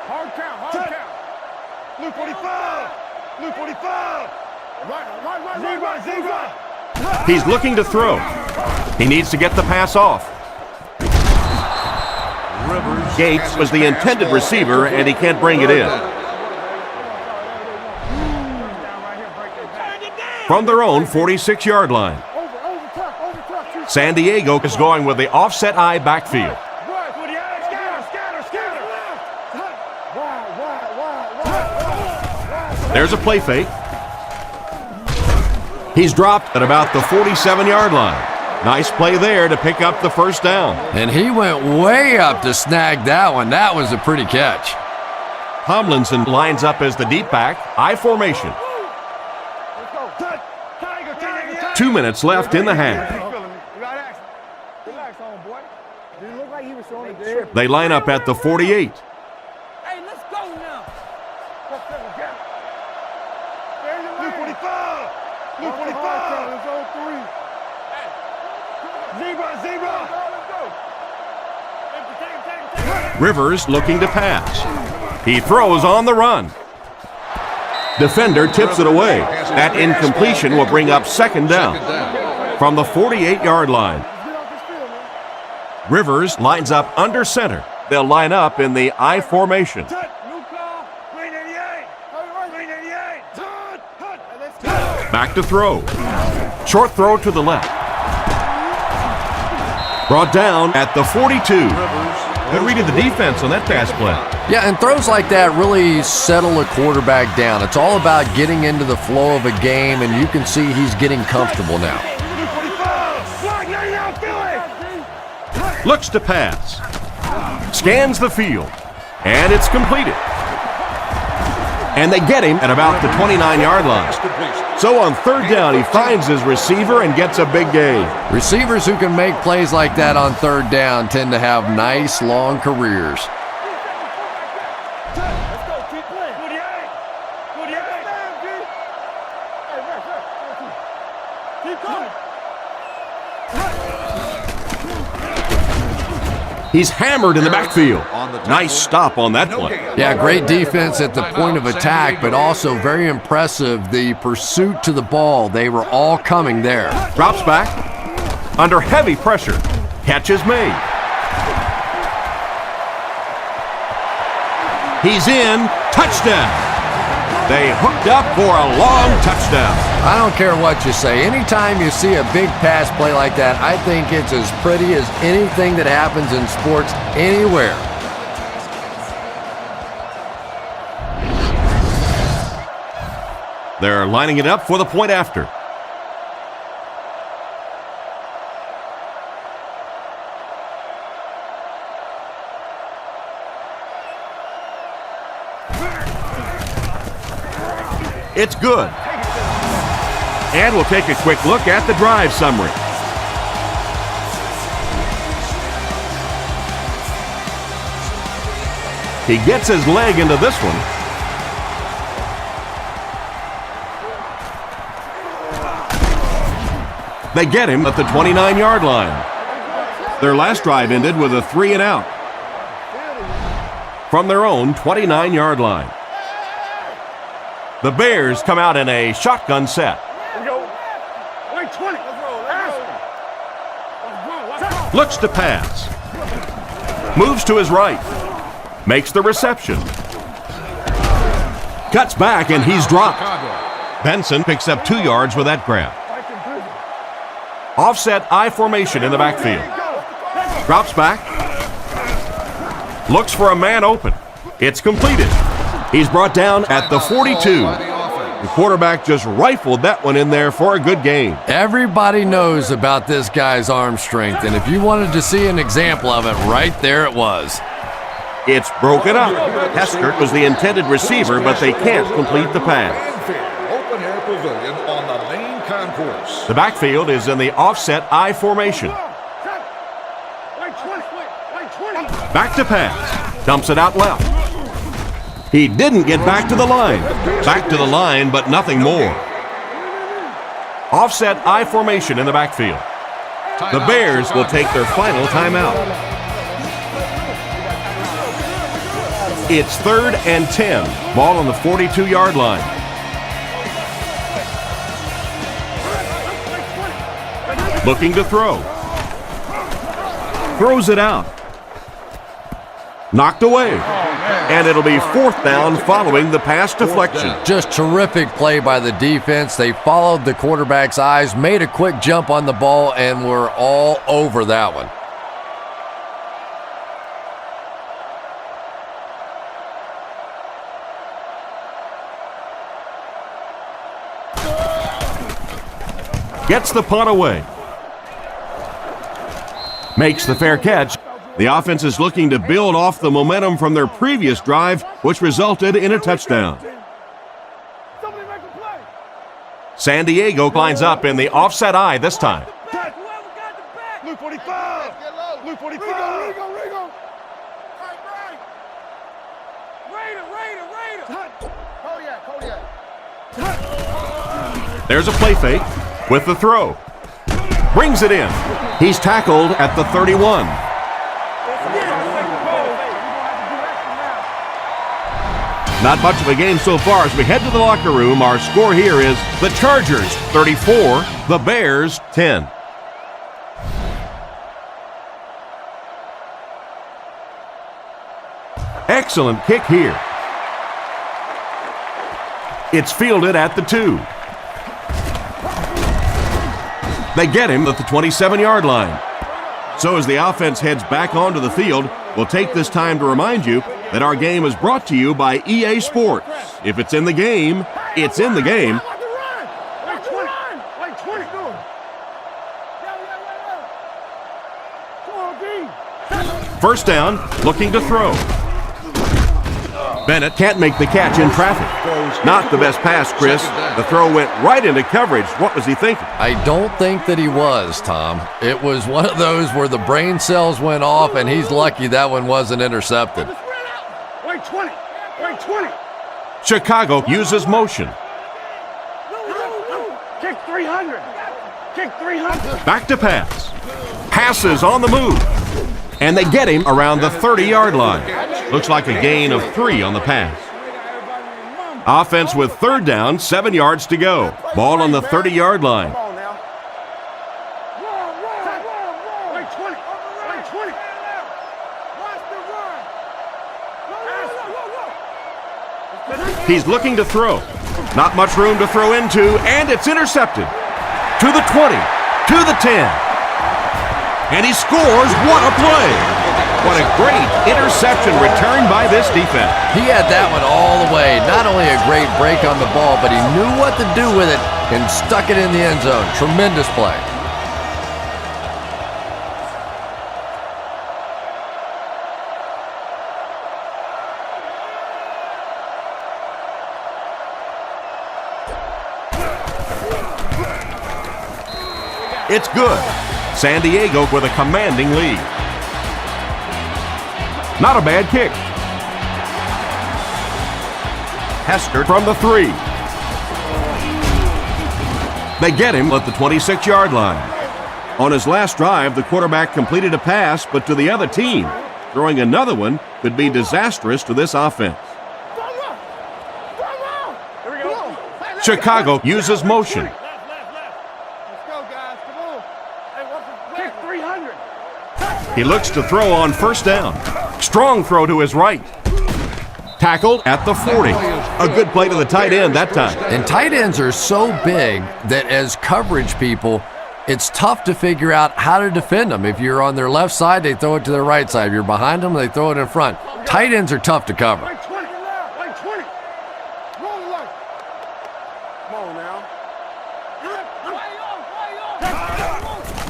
Hard count. Luke 45. Luke 45. Right. Zebra. He's looking to throw. He needs to get the pass off. Gates was the intended receiver, and he can't bring it in. From their own 46-yard line. San Diego is going with the offset I backfield. There's a play fake. He's dropped at about the 47-yard line. Nice play there to pick up the 1st down. And he went way up to snag that one. That was a pretty catch. Tomlinson lines up as the deep back, I formation. 2 minutes left in the half. They line up at the 48. Hey, let's go now. Luke 45. Luke 45. It's on 3. Zebra. Rivers looking to pass. He throws on the run. Defender tips it away. That incompletion will bring up 2nd down. From the 48-yard line. Rivers lines up under center. They'll line up in the I formation. Back to throw. Short throw to the left. Brought down at the 42. Good read of the defense on that pass play. Yeah, and throws like that really settle a quarterback down. It's all about getting into the flow of a game, and you can see he's getting comfortable now. Looks to pass. Scans the field. And it's completed. And they get him at about the 29-yard line. So on 3rd down, he finds his receiver and gets a big gain. Receivers who can make plays like that on 3rd down tend to have nice, long careers. He's hammered in the backfield. Nice stop on that play. Yeah, great defense at the point of attack, but also very impressive the pursuit to the ball. They were all coming there. Drops back. Under heavy pressure. Catch is made. He's in. Touchdown. They hooked up for a long touchdown. I don't care what you say. Anytime you see a big pass play like that, I think it's as pretty as anything that happens in sports anywhere. They're lining it up for the point after. It's good. And we'll take a quick look at the drive summary. He gets his leg into this one. They get him at the 29-yard line. Their last drive ended with a 3-and-out. from their own 29-yard line. The Bears come out in a shotgun set. Here we go. Wait, 20. Looks to pass. Moves to his right. Makes the reception. Cuts back and he's dropped. Benson picks up 2 yards with that grab. Offset I formation in the backfield. Drops back. Looks for a man open. It's completed. He's brought down at the 42. The quarterback just rifled that one in there for a good gain. Everybody knows about this guy's arm strength, and if you wanted to see an example of it, right there it was. It's broken up. Heskert was the intended receiver, but they can't complete the pass. Open air pavilion on the main concourse. The backfield is in the offset I formation. Back to pass. Dumps it out left. He didn't get back to the line. Back to the line, but nothing more. Offset I formation in the backfield. The Bears will take their final timeout. It's 3rd and 10. Ball on the 42-yard line. Looking to throw. Throws it out. Knocked away. And it'll be 4th down following the pass deflection. Just terrific play by the defense. They followed the quarterback's eyes, made a quick jump on the ball, and were all over that one. Gets the punt away. Makes the fair catch. The offense is looking to build off the momentum from their previous drive, which resulted in a touchdown. San Diego lines up in the offset I this time. Blue 45. Blue 45. Rigo. Raider. There's a play fake with the throw. Brings it in. He's tackled at the 31. Not much of a game so far. As we head to the locker room, our score here is the Chargers 34, the Bears 10. Excellent kick here. It's fielded at the 2. They get him at the 27-yard line. So as the offense heads back onto the field, we'll take this time to remind you that our game is brought to you by EA Sports. If it's in the game, it's in the game. First down, looking to throw. Bennett can't make the catch in traffic. Not the best pass, Chris. The throw went right into coverage. What was he thinking? I don't think that he was, Tom. It was one of those where the brain cells went off, and he's lucky that one wasn't intercepted. Wait 20. Chicago uses motion. Kick 300. Back to pass. Passes on the move. And they get him around the 30-yard line. Looks like a gain of 3 on the pass. Offense with 3rd down, 7 yards to go. Ball on the 30-yard line. He's looking to throw. Not much room to throw into, and it's intercepted. To the 20, to the 10. And he scores. What a play. What a great interception return by this defense. He had that one all the way. Not only a great break on the ball, but he knew what to do with it and stuck it in the end zone. Tremendous play. It's good. San Diego with a commanding lead. Not a bad kick. Heskert from the 3. They get him at the 26-yard line. On his last drive, the quarterback completed a pass, but to the other team, throwing another one could be disastrous to this offense. Chicago uses motion. Let's go, guys. Come on. Hey, kick 300. He looks to throw on first down. Strong throw to his right. Tackled at the 40. A good play to the tight end that time. And tight ends are so big that as coverage people, it's tough to figure out how to defend them. If you're on their left side, they throw it to their right side. If you're behind them, they throw it in front. Tight ends are tough to cover. Right 20. Right 20. Roll the line. Come on now.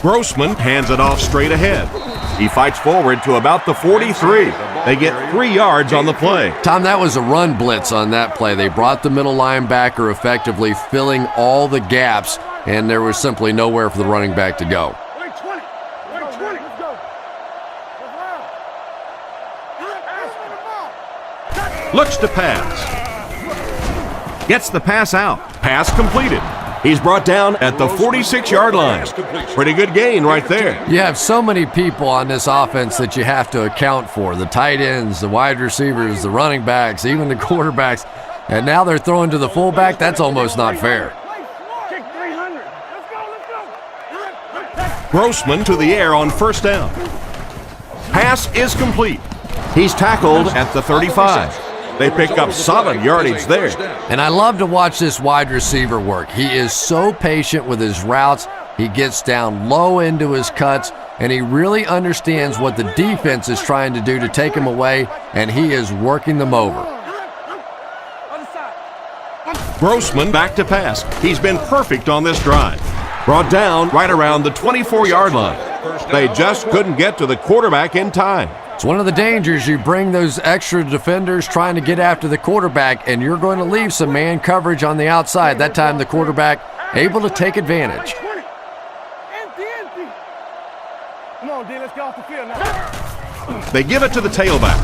Grossman hands it off straight ahead. He fights forward to about the 43. They get 3 yards on the play. Tom, that was a run blitz on that play. They brought the middle linebacker effectively, filling all the gaps, and there was simply nowhere for the running back to go. Right 20. Right 20. Let's go. Looks to pass. Gets the pass out. Pass completed. He's brought down at the 46-yard line. Pretty good gain right there. You have so many people on this offense that you have to account for. The tight ends, the wide receivers, the running backs, even the quarterbacks. And now they're throwing to the fullback. That's almost not fair. Kick 300. Let's go. Grossman to the air on first down. Pass is complete. He's tackled at the 35. They pick up solid yardage there. And I love to watch this wide receiver work. He is so patient with his routes. He gets down low into his cuts, and he really understands what the defense is trying to do to take him away, and he is working them over. Grossman back to pass. He's been perfect on this drive. Brought down right around the 24-yard line. They just couldn't get to the quarterback in time. It's one of the dangers. You bring those extra defenders trying to get after the quarterback, and you're going to leave some man coverage on the outside. That time the quarterback able to take advantage. Empty. Come on, D, let's get off the field now. They give it to the tailback.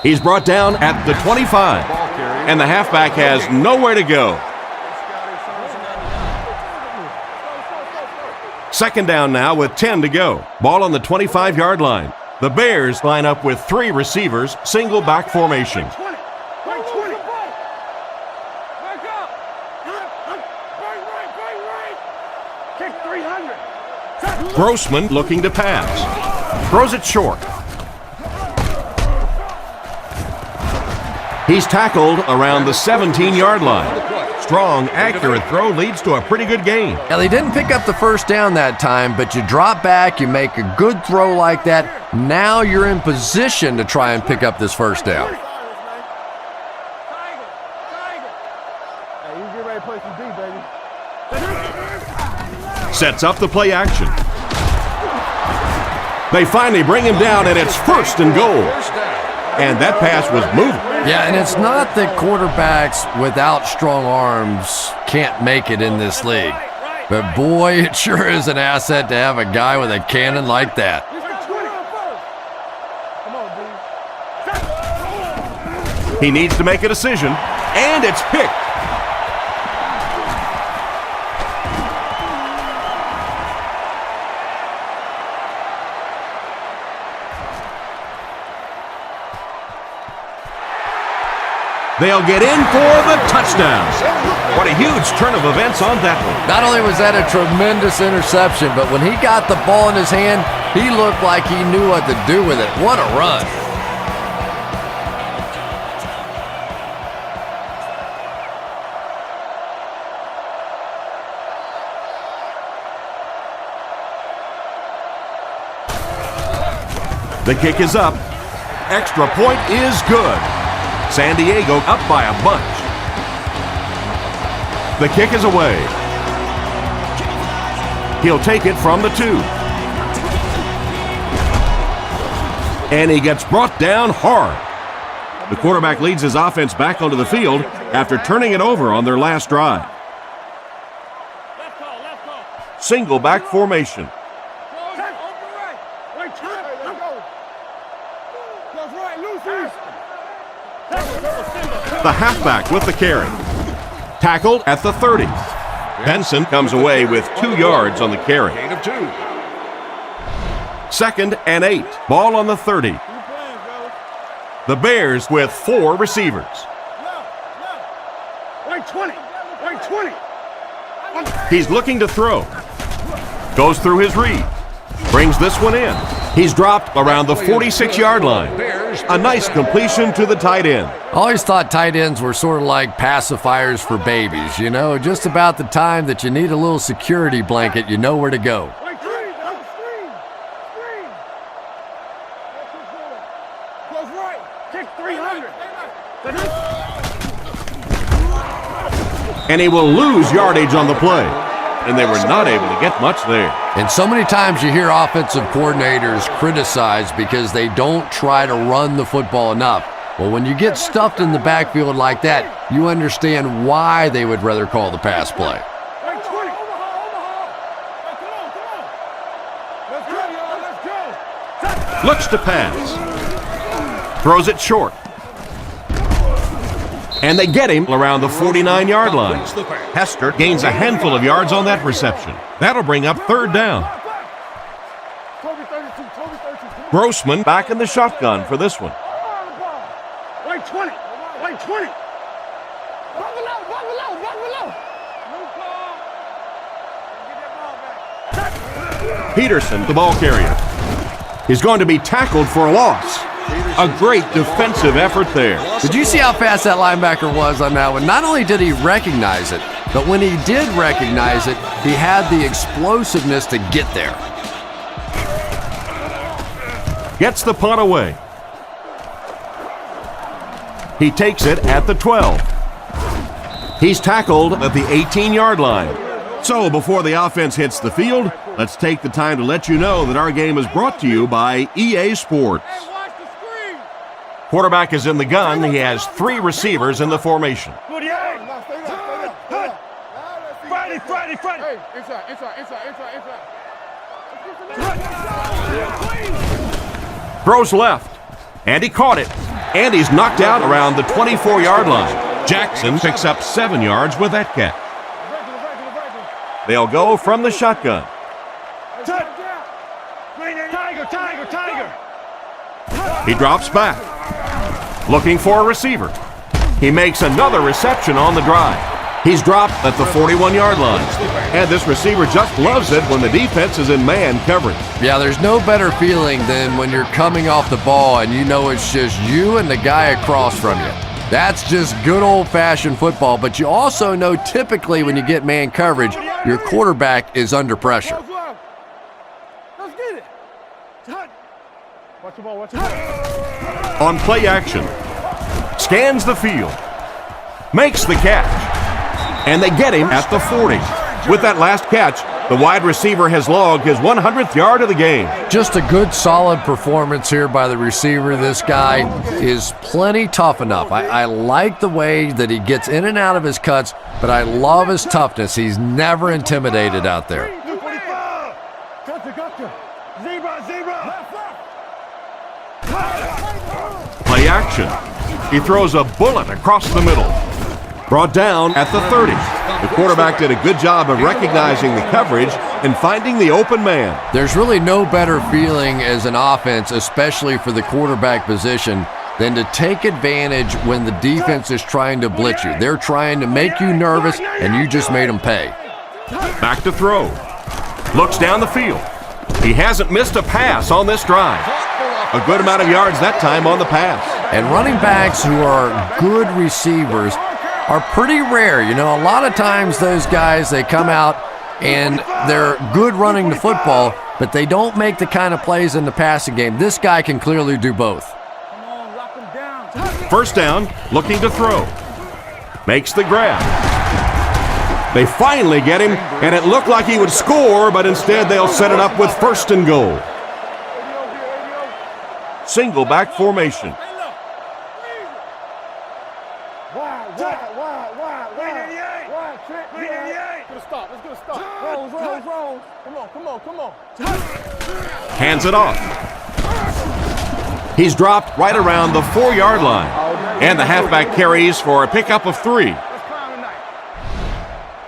He's brought down at the 25, and the halfback has nowhere to go. Second down now with 10 to go. Ball on the 25-yard line. The Bears line up with 3 receivers, single back formation. Right 20. Back up. Right. Kick 300. Grossman looking to pass. Throws it short. He's tackled around the 17-yard line. Strong, accurate throw leads to a pretty good gain. Now, they didn't pick up the first down that time, but you drop back, you make a good throw like that. Now you're in position to try and pick up this first down. Hey, you get ready to play some D, baby. Sets up the play action. They finally bring him down, and it's first and goal. And that pass was moving. Yeah, and it's not that quarterbacks without strong arms can't make it in this league. But boy, it sure is an asset to have a guy with a cannon like that. Come on, D. He needs to make a decision, and it's picked. They'll get in for the touchdown. What a huge turn of events on that one. Not only was that a tremendous interception, but when he got the ball in his hand, he looked like he knew what to do with it. What a run. The kick is up. Extra point is good. San Diego up by a bunch. The kick is away. He'll take it from the 2. And he gets brought down hard. The quarterback leads his offense back onto the field after turning it over on their last drive. Single back formation. The halfback with the carry. Tackled at the 30. Benson comes away with 2 yards on the carry. Gain of 2. 2nd and 8. Ball on the 30. The Bears with 4 receivers. Right 20. Right 20. He's looking to throw. Goes through his read. Brings this one in. He's dropped around the 46-yard line. A nice completion to the tight end. I always thought tight ends were sort of like pacifiers for babies. You know, just about the time that you need a little security blanket, you know where to go. Right 3. Screen. Close right. Kick 300. And he will lose yardage on the play. And they were not able to get much there. And so many times you hear offensive coordinators criticized because they don't try to run the football enough. Well, when you get stuffed in the backfield like that, you understand why they would rather call the pass play. Right 20. Let's go. Looks to pass. Throws it short. And they get him around the 49-yard line. Hester gains a handful of yards on that reception. That'll bring up 3rd down. Grossman back in the shotgun for this one. Right 20. Right 20. Peterson, the ball carrier. He's going to be tackled for a loss. A great defensive effort there. Did you see how fast that linebacker was on that one? Not only did he recognize it, but when he did recognize it, he had the explosiveness to get there. Gets the punt away. He takes it at the 12. He's tackled at the 18-yard line. So before the offense hits the field, let's take the time to let you know that our game is brought to you by EA Sports. Quarterback is in the gun. He has 3 receivers in the formation. Friday. Hey, inside. Throws left. And he caught it. And he's knocked out around the 24-yard line. Jackson picks up 7 yards with that catch. They'll go from the shotgun. Tiger. He drops back. Looking for a receiver. He makes another reception on the drive. He's dropped at the 41-yard line. And this receiver just loves it when the defense is in man coverage. Yeah, there's no better feeling than when you're coming off the ball and you know it's just you and the guy across from you. That's just good old-fashioned football, but you also know typically when you get man coverage, your quarterback is under pressure. Let's get it. Watch the ball. On play action. Scans the field. Makes the catch. And they get him at the 40. With that last catch, the wide receiver has logged his 100th yard of the game. Just a good, solid performance here by the receiver. This guy is plenty tough enough. I like the way that he gets in and out of his cuts, but I love his toughness. He's never intimidated out there. Gotcha. Zebra. Play action. He throws a bullet across the middle. Brought down at the 30. The quarterback did a good job of recognizing the coverage and finding the open man. There's really no better feeling as an offense, especially for the quarterback position, than to take advantage when the defense is trying to blitz you. They're trying to make you nervous, and you just made them pay. Back to throw. Looks down the field. He hasn't missed a pass on this drive. A good amount of yards that time on the pass. And running backs who are good receivers are pretty rare. You know, a lot of times those guys, they come out and they're good running the football, but they don't make the kind of plays in the passing game. This guy can clearly do both. Come on, lock him down. First down, looking to throw. Makes the grab. They finally get him, and it looked like he would score, but instead they'll set it up with 1st and goal. Single back formation. Come on. Hands it off. He's dropped right around the 4-yard line. And the halfback carries for a pickup of 3.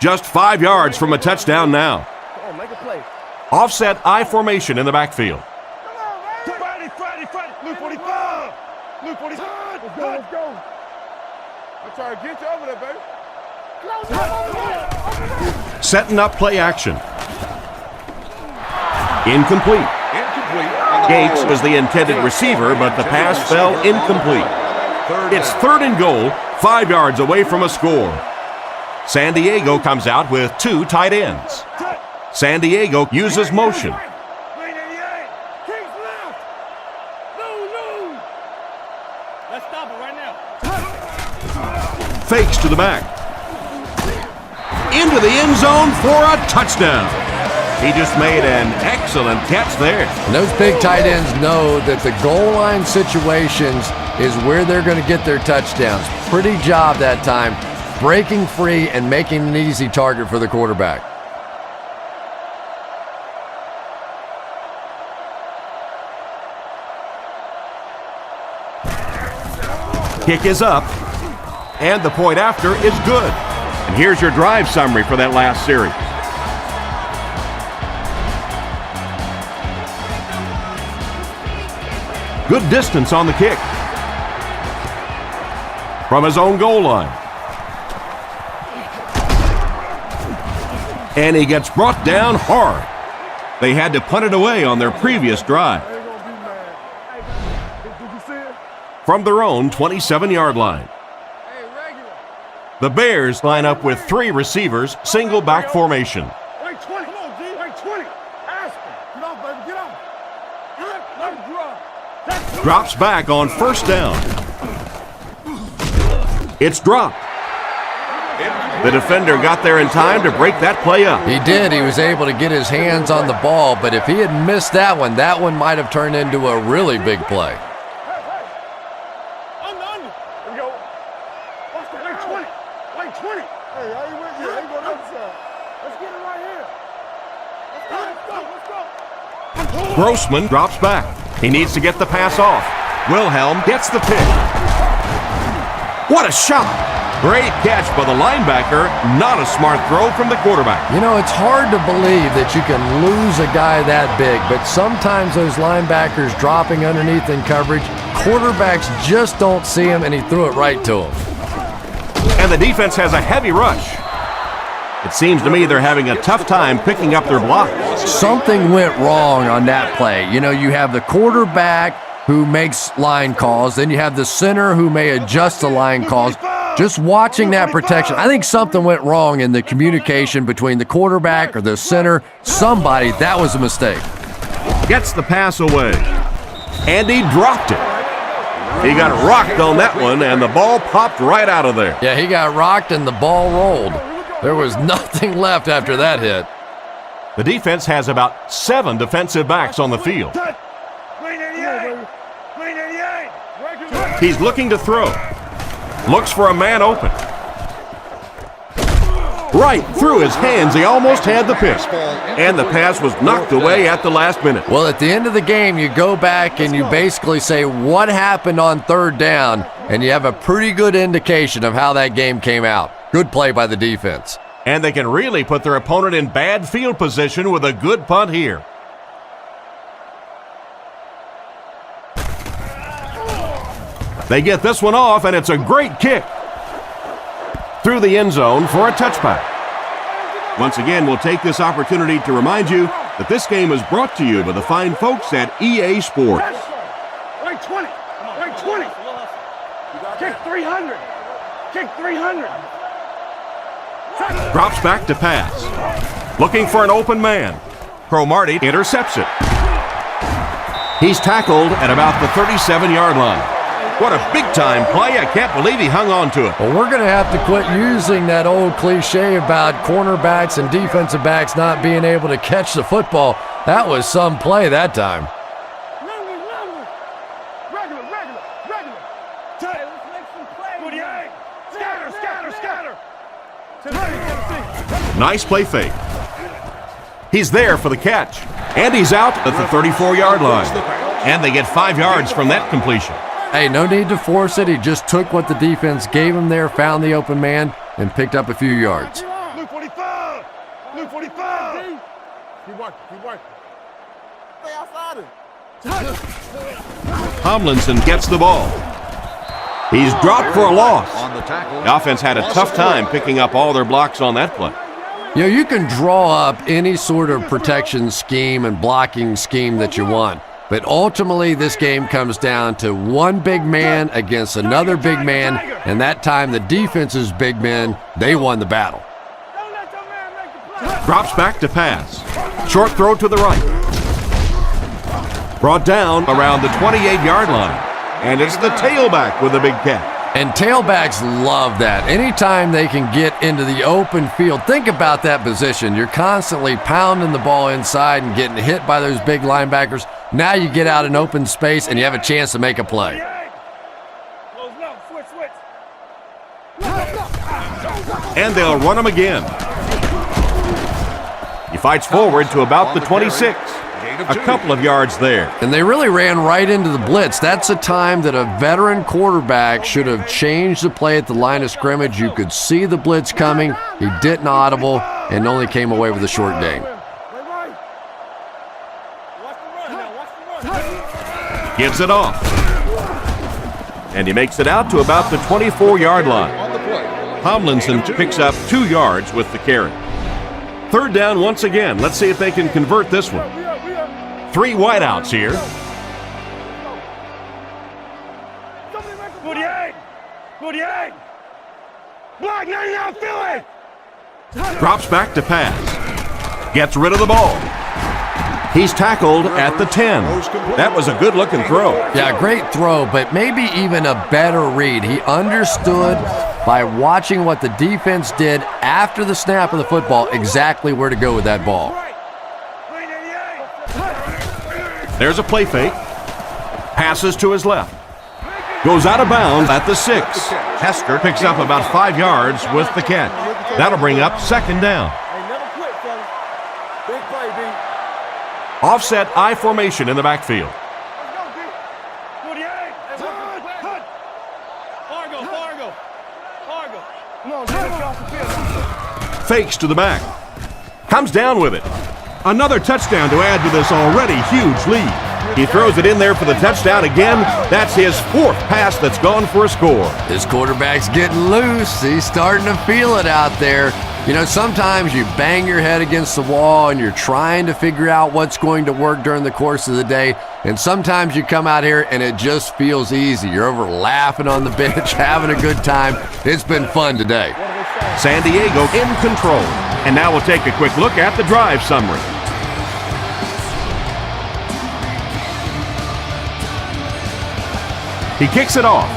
Just 5 yards from a touchdown now. Come on, make a play. Offset I formation in the backfield. Friday. Luke 45. trying to get you over there, baby. Setting up play action. Incomplete. Gates was the intended receiver, but the pass fell incomplete. It's 3rd and goal, 5 yards away from a score. San Diego comes out with 2 tight ends. San Diego uses motion. Let's stop it right now. Fakes to the back. Into the end zone for a touchdown. He just made an excellent catch there. And those big tight ends know that the goal line situations is where they're going to get their touchdowns. Pretty job that time, breaking free and making an easy target for the quarterback. Kick is up, and the point after is good. And here's your drive summary for that last series. Good distance on the kick. From his own goal line. And he gets brought down hard. They had to punt it away on their previous drive. From their own 27-yard line. The Bears line up with 3 receivers, single back formation. Right 20. Come on, G. Right 20. Aspen. Get off, baby. Get off. Let him drop. Drops back on 1st down. It's dropped. The defender got there in time to break that play up. He did. He was able to get his hands on the ball, but if he had missed that one might have turned into a really big play. Under. Here we go. Watch that. Right 20. Right 20. Hey, I ain't with you. I ain't going outside. Let's get it right here. Let's go. Grossman drops back. He needs to get the pass off. Wilhelm gets the pick. What a shot! Great catch by the linebacker. Not a smart throw from the quarterback. You know, it's hard to believe that you can lose a guy that big, but sometimes those linebackers dropping underneath in coverage, quarterbacks just don't see him, and he threw it right to him. And the defense has a heavy rush. It seems to me they're having a tough time picking up their blocks. Something went wrong on that play. You know, you have the quarterback who makes line calls, then you have the center who may adjust the line calls. Just watching that protection, I think something went wrong in the communication between the quarterback or the center. Somebody, that was a mistake. Gets the pass away. And he dropped it. He got rocked on that one, and the ball popped right out of there. Yeah, he got rocked and the ball rolled. There was nothing left after that hit. The defense has about 7 defensive backs on the field. He's looking to throw. Looks for a man open. Right through his hands, he almost had the pick. And the pass was knocked away at the last minute. Well, at the end of the game, you go back and you basically say what happened on 3rd down, and you have a pretty good indication of how that game came out. Good play by the defense. And they can really put their opponent in bad field position with a good punt here. They get this one off, and it's a great kick. Through the end zone for a touchback. Once again, we'll take this opportunity to remind you that this game is brought to you by the fine folks at EA Sports. Right 20. Right 20. Kick 300. Kick 300. Drops back to pass. Looking for an open man. Cromartie intercepts it. He's tackled at about the 37-yard line. What a big-time play. I can't believe he hung on to it. Well, we're going to have to quit using that old cliche about cornerbacks and defensive backs not being able to catch the football. That was some play that time. Regular. Tight. Let's make some plays. Scatter. Nice play fake. He's there for the catch. And he's out at the 34-yard line. And they get 5 yards from that completion. Hey, no need to force it. He just took what the defense gave him there, found the open man, and picked up a few yards. Luke 45. Luke 45. Keep working. Stay outside it. Tomlinson gets the ball. He's dropped for a loss. On the tackle. The offense had a tough time picking up all their blocks on that play. You know, you can draw up any sort of protection scheme and blocking scheme that you want, but ultimately this game comes down to one big man against another big man, and that time the defense's big men, they won the battle. Drops back to pass. Short throw to the right. Brought down around the 28-yard line. And it's the tailback with a big catch. And tailbacks love that. Anytime they can get into the open field, think about that position. You're constantly pounding the ball inside and getting hit by those big linebackers. Now you get out in open space and you have a chance to make a play. And they'll run him again. He fights forward to about the 26. A couple of yards there. And they really ran right into the blitz. That's a time that a veteran quarterback should have changed the play at the line of scrimmage. You could see the blitz coming. He didn't audible and only came away with a short gain. Gives it off. And he makes it out to about the 24-yard line. Tomlinson picks up 2 yards with the carry. Third down once again. Let's see if they can convert this one. 3 wideouts here. 48! 48! Block 99, Philly! Drops back to pass. Gets rid of the ball. He's tackled at the 10. That was a good-looking throw. Yeah, great throw, but maybe even a better read. He understood by watching what the defense did after the snap of the football exactly where to go with that ball. There's a play fake. Passes to his left. Goes out of bounds at the 6. Hester picks up about 5 yards with the catch. That'll bring up second down. Offset I formation in the backfield. Fakes to the back. Comes down with it. Another touchdown to add to this already huge lead. He throws it in there for the touchdown again. That's his 4th pass that's gone for a score. This quarterback's getting loose. He's starting to feel it out there. You know, sometimes you bang your head against the wall and you're trying to figure out what's going to work during the course of the day. And sometimes you come out here and it just feels easy. You're over laughing on the bench, having a good time. It's been fun today. San Diego in control. And now we'll take a quick look at the drive summary. He kicks it off.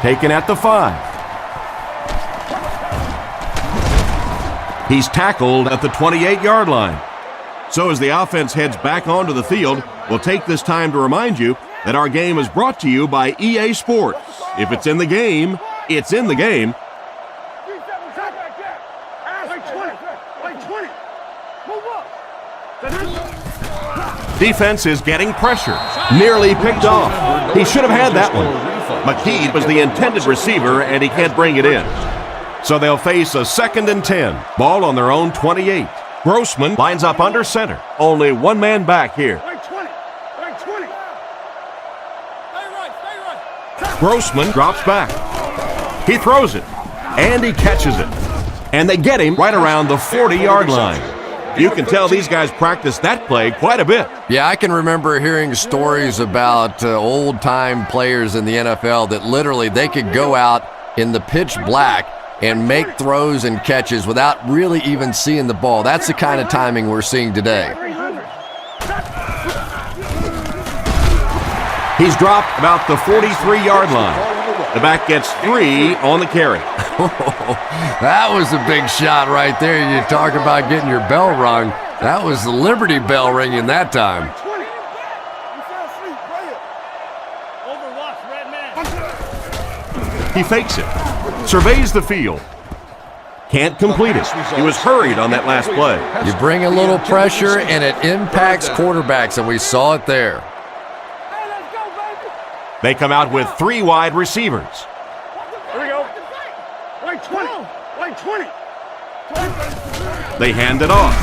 Taken at the 5. He's tackled at the 28-yard line. So as the offense heads back onto the field, we'll take this time to remind you that our game is brought to you by EA Sports. If it's in the game, it's in the game. Defense is getting pressure. Nearly picked off. He should have had that one. McKee was the intended receiver, and he can't bring it in. So they'll face a 2nd and 10. Ball on their own 28. Grossman lines up under center. Only one man back here. Grossman drops back. He throws it, and he catches it. And they get him right around the 40-yard line. You can tell these guys practice that play quite a bit. Yeah, I can remember hearing stories about old-time players in the NFL that literally they could go out in the pitch black and make throws and catches without really even seeing the ball. That's the kind of timing we're seeing today. He's dropped about the 43-yard line. The back gets 3 on the carry. That was a big shot right there. You talk about getting your bell rung. That was the Liberty Bell ringing that time. He fakes it. Surveys the field. Can't complete it. He was hurried on that last play. You bring a little pressure and it impacts quarterbacks, and we saw it there. They come out with 3 wide receivers. Here we go. Like 20. Like 20. They hand it off.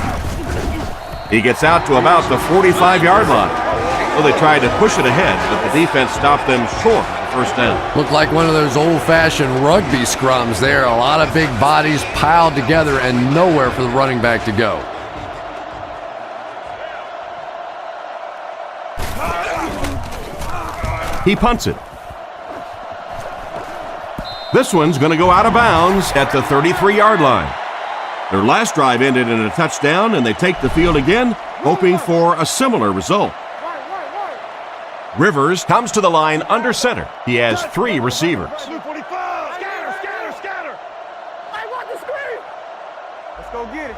He gets out to about the 45-yard line. Well, they tried to push it ahead, but the defense stopped them short of the first down. Looked like one of those old-fashioned rugby scrums there. A lot of big bodies piled together and nowhere for the running back to go. He punts it. This one's going to go out of bounds at the 33-yard line. Their last drive ended in a touchdown, and they take the field again, hoping for a similar result. Rivers comes to the line under center. He has 3 receivers. Scatter, scatter, scatter. I want the screen. Let's go get it.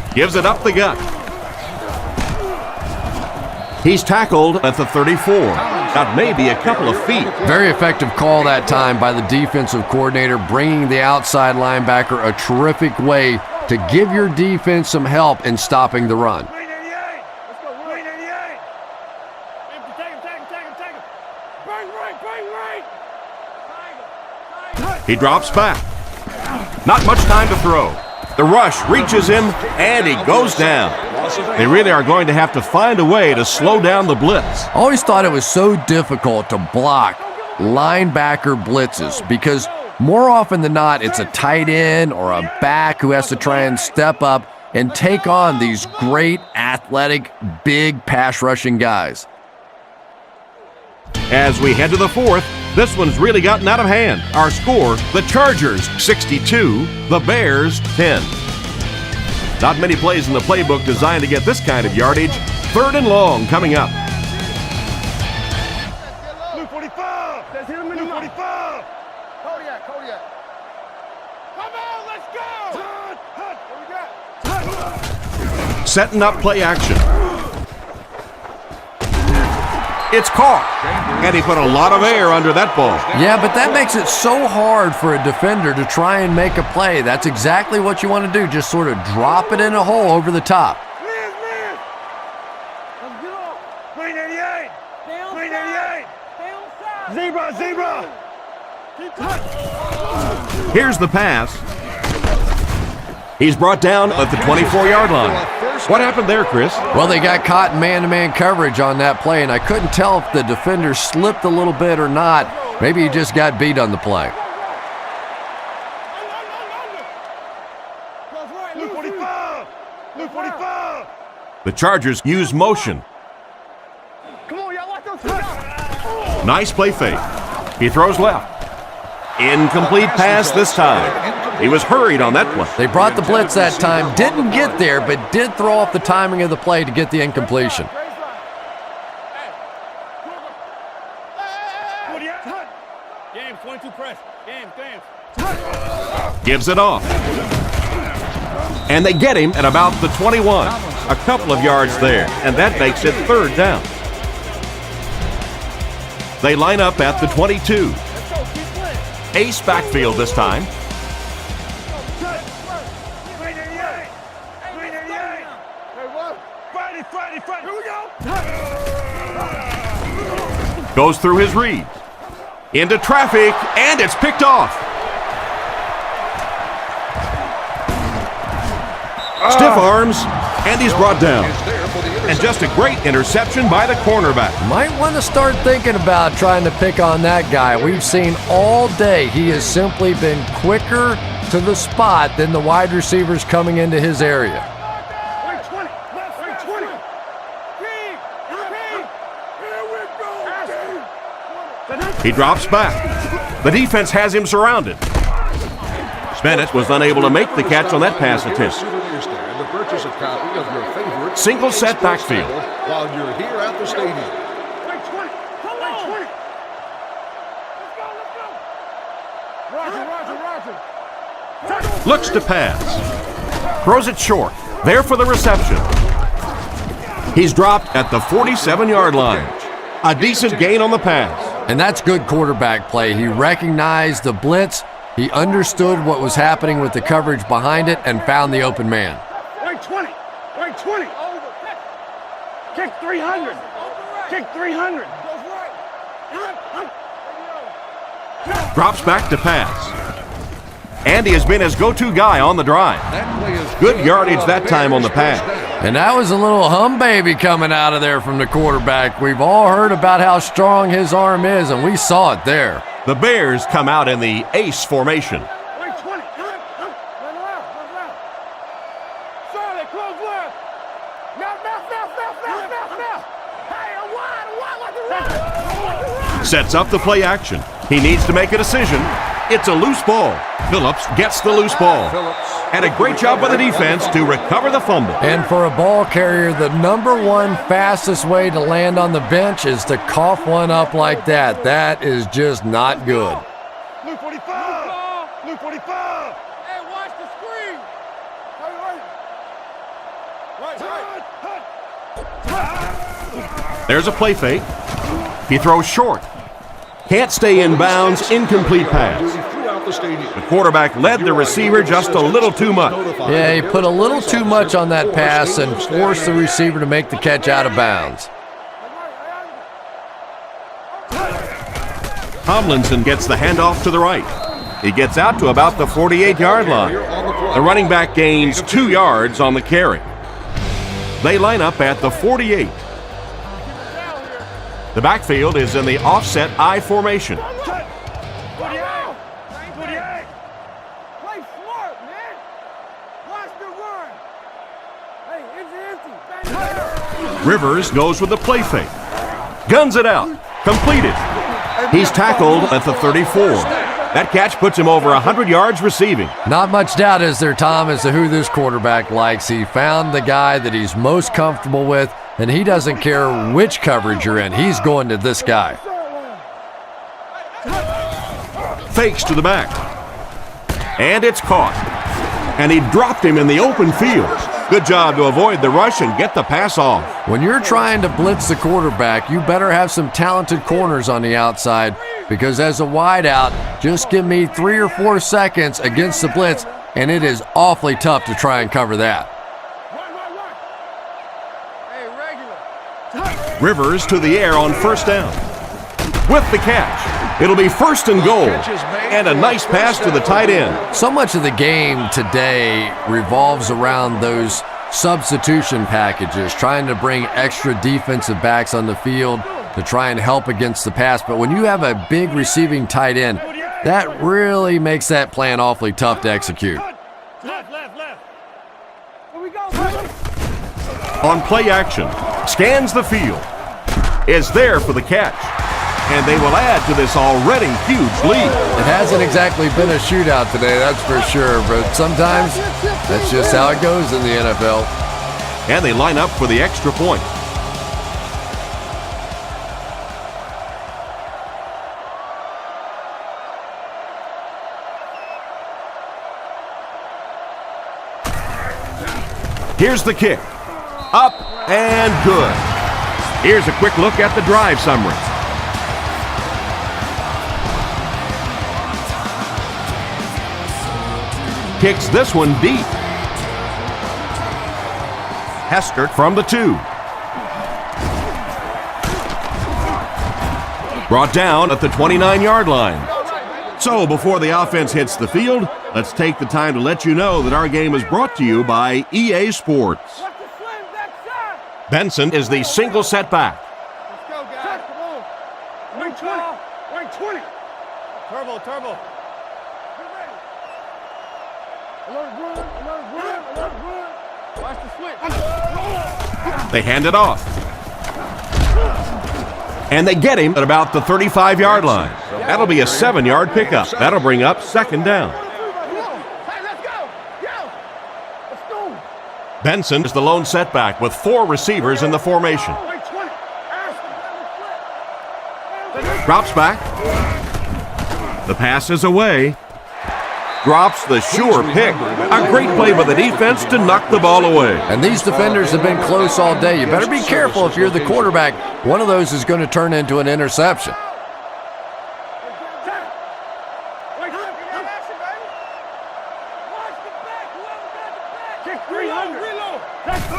Left. Gives it up the gut. He's tackled at the 34. Got maybe a couple of feet. Very effective call that time by the defensive coordinator, bringing the outside linebacker a terrific way to give your defense some help in stopping the run. Let's go. 88. Take him. Bang right. He drops back. Not much time to throw. The rush reaches him, and he goes down. They really are going to have to find a way to slow down the blitz. Always thought it was so difficult to block linebacker blitzes because more often than not, it's a tight end or a back who has to try and step up and take on these great athletic, big pass rushing guys. As we head to the 4th, this one's really gotten out of hand. Our score, the Chargers 62, the Bears 10. Not many plays in the playbook designed to get this kind of yardage. 3rd and long coming up. Blue 45. Let's hit him in the 45. Kodiak. Come on, let's go. What we got? Setting up play action. It's caught, and he put a lot of air under that ball. Yeah, but that makes it so hard for a defender to try and make a play. That's exactly what you want to do, just sort of drop it in a hole over the top. Liz. Let's go. Green 88. Green 88. Zebra. Keep touch. Here's the pass. He's brought down at the 24-yard line. What happened there, Chris? Well, they got caught in man-to-man coverage on that play, and I couldn't tell if the defender slipped a little bit or not. Maybe he just got beat on the play. Blue 45. The Chargers use motion. Come on, y'all like those touch. Nice play fake. He throws left. Incomplete pass this time. He was hurried on that play. They brought the blitz that time, didn't get there, but did throw off the timing of the play to get the incompletion. Games, 22 press. Games. Gives it off. And they get him at about the 21. A couple of yards there, and that makes it 3rd down. They line up at the 22. Ace backfield this time. Friday. Here we go. Goes through his reads. Into traffic, and it's picked off. Stiff arms, and he's brought down. And just a great interception by the cornerback. Might want to start thinking about trying to pick on that guy. We've seen all day he has simply been quicker to the spot than the wide receivers coming into his area. He drops back. The defense has him surrounded. Bennett was unable to make the catch on that pass attempt. Single set backfield. While you're here at the stadium. Roger. Looks to pass. Throws it short. There for the reception. He's dropped at the 47-yard line. A decent gain on the pass. And that's good quarterback play. He recognized the blitz. He understood what was happening with the coverage behind it and found the open man. Right 20. Kick 300. Kick 300. Drops back to pass. And he has been his go-to guy on the drive. Good yardage that time on the pass. And that was a little hum baby coming out of there from the quarterback. We've all heard about how strong his arm is, and we saw it there. The Bears come out in the ace formation. Wait, 20. Run around. Charlotte, close left. Now. Hey, a wide, like the run. Sets up the play action. He needs to make a decision. It's a loose ball. Phillips gets the loose ball. And a great job by the defense to recover the fumble. And for a ball carrier, the number one fastest way to land on the bench is to cough one up like that. That is just not good. Luke 45. Luke 45. Hey, watch the screen. Right. There's a play fake. He throws short. Can't stay in bounds. Incomplete pass. The quarterback led the receiver just a little too much. Yeah, he put a little too much on that pass and forced the receiver to make the catch out of bounds. Tomlinson gets the handoff to the right. He gets out to about the 48-yard line. The running back gains 2 yards on the carry. They line up at the 48. The backfield is in the offset I formation. Rivers goes with the play fake. Guns it out. Completed. He's tackled at the 34. That catch puts him over 100 yards receiving. Not much doubt, is there, Tom, as to who this quarterback likes. He found the guy that he's most comfortable with, and he doesn't care which coverage you're in. He's going to this guy. Fakes to the back. And it's caught. And he dropped him in the open field. Good job to avoid the rush and get the pass off. When you're trying to blitz the quarterback, you better have some talented corners on the outside, because as a wideout, just give me 3 or 4 seconds against the blitz, and it is awfully tough to try and cover that. Rivers to the air on first down. With the catch. It'll be first and goal. And a nice pass to the tight end. So much of the game today revolves around those substitution packages, trying to bring extra defensive backs on the field to try and help against the pass. But when you have a big receiving tight end, that really makes that plan awfully tough to execute. On play action, scans the field, is there for the catch, and they will add to this already huge lead. It hasn't exactly been a shootout today, that's for sure, but sometimes that's just how it goes in the NFL. And they line up for the extra point. Here's the kick. Up and good. Here's a quick look at the drive summary. Kicks this one deep. Hester from the 2. Brought down at the 29-yard line. So before the offense hits the field, let's take the time to let you know that our game is brought to you by EA Sports. Benson is the single setback. Let's go, guys. Come on. Wing 20. Wing 20. Turbo. Alert run. Watch the switch. They hand it off. And they get him at about the 35-yard line. That'll be a 7-yard pickup. That'll bring up second down. Hey, let's go. Let's go. Benson is the lone setback with 4 receivers in the formation. Drops back. The pass is away. Drops the sure pick. A great play by the defense to knock the ball away. And these defenders have been close all day. You better be careful if you're the quarterback. One of those is going to turn into an interception.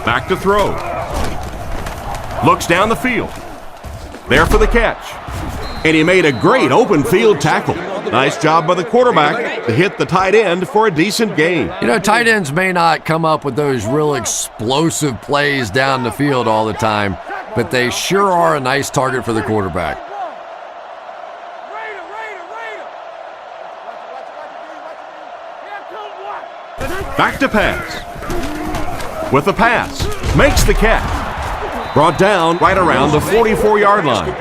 Back to throw. Looks down the field. There for the catch. And he made a great open field tackle. Nice job by the quarterback. to hit the tight end for a decent gain. You know, tight ends may not come up with those real explosive plays down the field all the time, but they sure are a nice target for the quarterback. Back to pass. With the pass, makes the catch. Brought down right around the 44-yard line.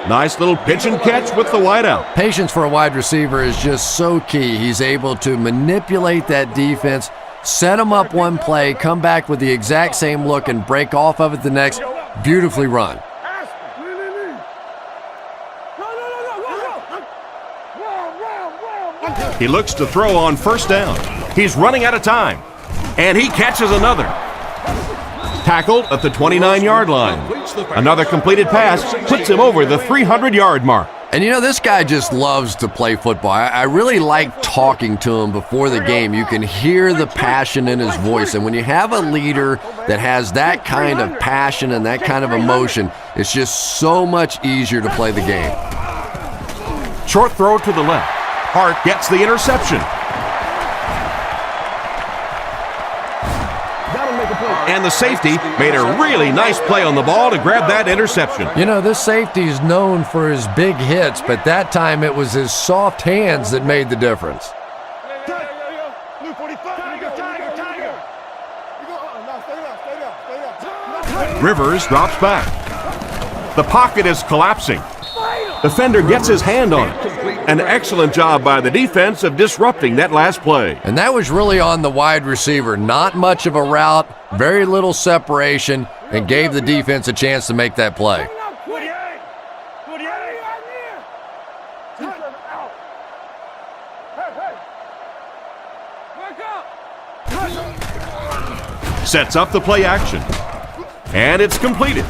Nice little pitch and catch with the wideout. Patience for a wide receiver is just so key. He's able to manipulate that defense, set him up one play, come back with the exact same look, and break off of it the next. Beautifully run. He looks to throw on first down. He's running out of time. And he catches another. Tackled at the 29-yard line. Another completed pass puts him over the 300-yard mark. And you know, this guy just loves to play football. I really like talking to him before the game. You can hear the passion in his voice. And when you have a leader that has that kind of passion and that kind of emotion, it's just so much easier to play the game. Short throw to the left. Hart gets the interception. And the safety made a really nice play on the ball to grab that interception. You know, this safety is known for his big hits, but that time it was his soft hands that made the difference. Rivers drops back. The pocket is collapsing. Defender gets his hand on it. An excellent job by the defense of disrupting that last play. And that was really on the wide receiver. Not much of a route, very little separation, and gave the defense a chance to make that play. Sets up the play action. And it's completed.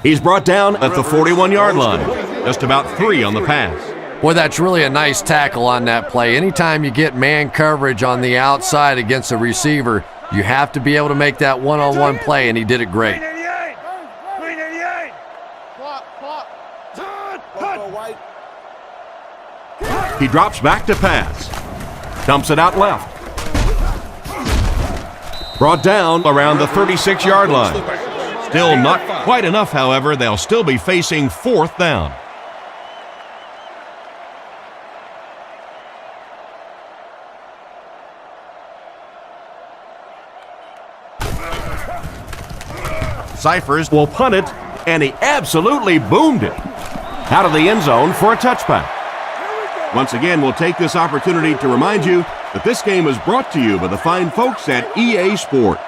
He's brought down at the 41-yard line. Just about 3 on the pass. Boy, that's really a nice tackle on that play. Anytime you get man coverage on the outside against a receiver, you have to be able to make that one-on-one play, and he did it great. He drops back to pass. Dumps it out left. Brought down around the 36-yard line. Still not quite enough, however. They'll still be facing 4th down. Cyphers will punt it, and he absolutely boomed it out of the end zone for a touchback. Once again, we'll take this opportunity to remind you that this game is brought to you by the fine folks at EA Sports.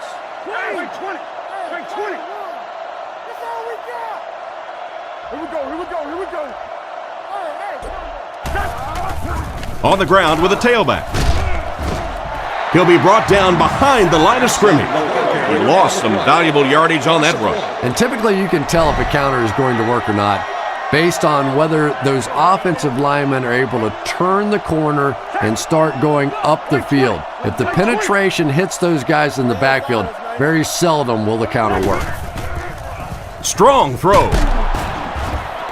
On the ground with a tailback. He'll be brought down behind the line of scrimmage. He lost some valuable yardage on that run. And typically you can tell if a counter is going to work or not based on whether those offensive linemen are able to turn the corner and start going up the field. If the penetration hits those guys in the backfield, very seldom will the counter work. Strong throw.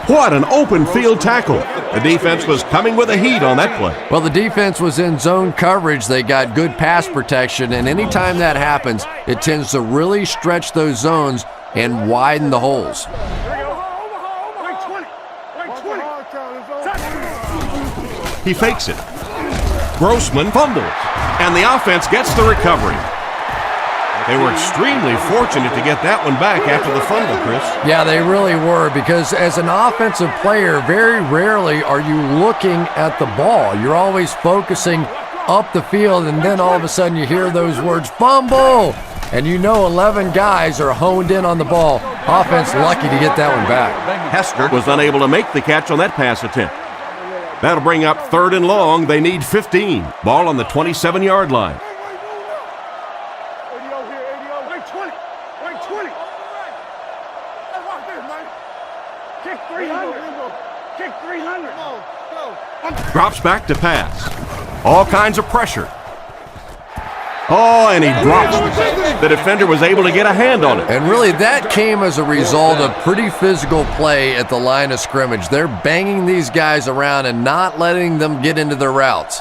What an open field tackle. The defense was coming with a heat on that play. Well, the defense was in zone coverage. They got good pass protection, and anytime that happens, it tends to really stretch those zones and widen the holes. He fakes it. Grossman fumbles, and the offense gets the recovery. They were extremely fortunate to get that one back after the fumble, Chris. Yeah, they really were, because as an offensive player, very rarely are you looking at the ball. You're always focusing up the field, and then all of a sudden you hear those words, fumble! And you know 11 guys are honed in on the ball. Offense lucky to get that one back. Hester was unable to make the catch on that pass attempt. That'll bring up 3rd and long. They need 15. Ball on the 27-yard line. Drops back to pass. All kinds of pressure. Oh, and he drops it. The defender was able to get a hand on it. And really, that came as a result of pretty physical play at the line of scrimmage. They're banging these guys around and not letting them get into their routes.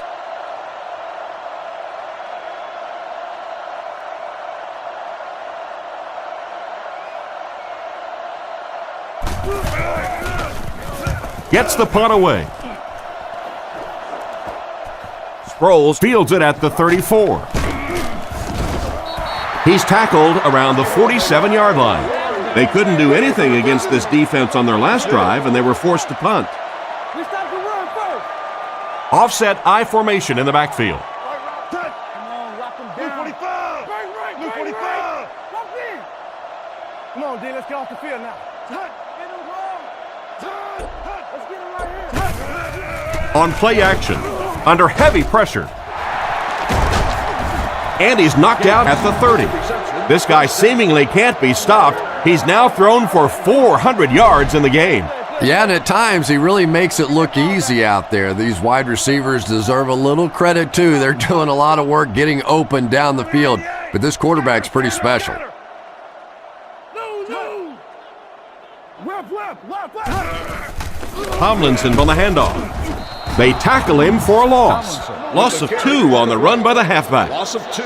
Gets the punt away. Sproles fields it at the 34. He's tackled around the 47-yard line. They couldn't do anything against this defense on their last drive, and they were forced to punt. We stop the run first. Offset I formation in the backfield. Come on, rock them down. 45. Bang right. Blue 45. Walk in. Come on, D. Let's get off the field now. Touch. Get him wrong. Touch. Let's get him right here. On play action, under heavy pressure. And he's knocked out at the 30. This guy seemingly can't be stopped. He's now thrown for 400 yards in the game. Yeah, and at times he really makes it look easy out there. These wide receivers deserve a little credit too. They're doing a lot of work getting open down the field, but this quarterback's pretty special. Tomlinson on the handoff. They tackle him for a loss. Loss of 2 on the run by the halfback. Loss of 2.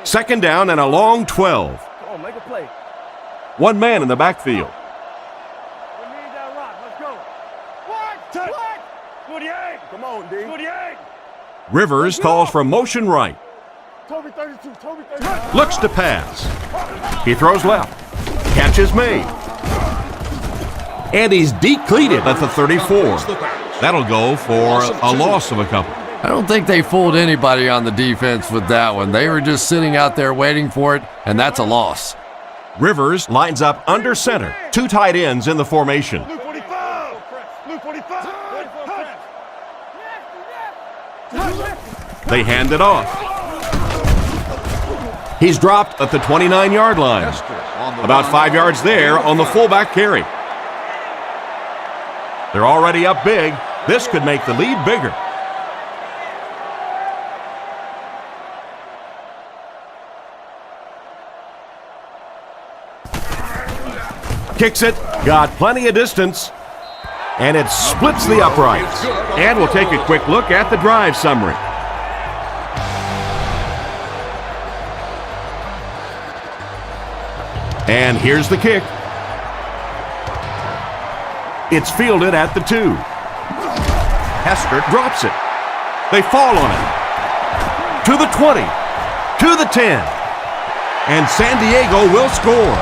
Second down and a long 12. Come on, make a play. One man in the backfield. We need that rock. Let's go. What? 48. Come on, D. 48. Rivers calls for motion right. Toby 32. Toby 32. Looks to pass. He throws left. Catch is made. And he's decleated at the 34. That'll go for a loss of a couple. I don't think they fooled anybody on the defense with that one. They were just sitting out there waiting for it, and that's a loss. Rivers lines up under center. 2 tight ends in the formation. Blue 45. Blue 45. They hand it off. He's dropped at the 29-yard line. About 5 yards there on the fullback carry. They're already up big. This could make the lead bigger. Kicks it, got plenty of distance, and it splits the uprights. And we'll take a quick look at the drive summary. And here's the kick. It's fielded at the 2. Hester drops it. They fall on it. To the 20. To the 10. And San Diego will score.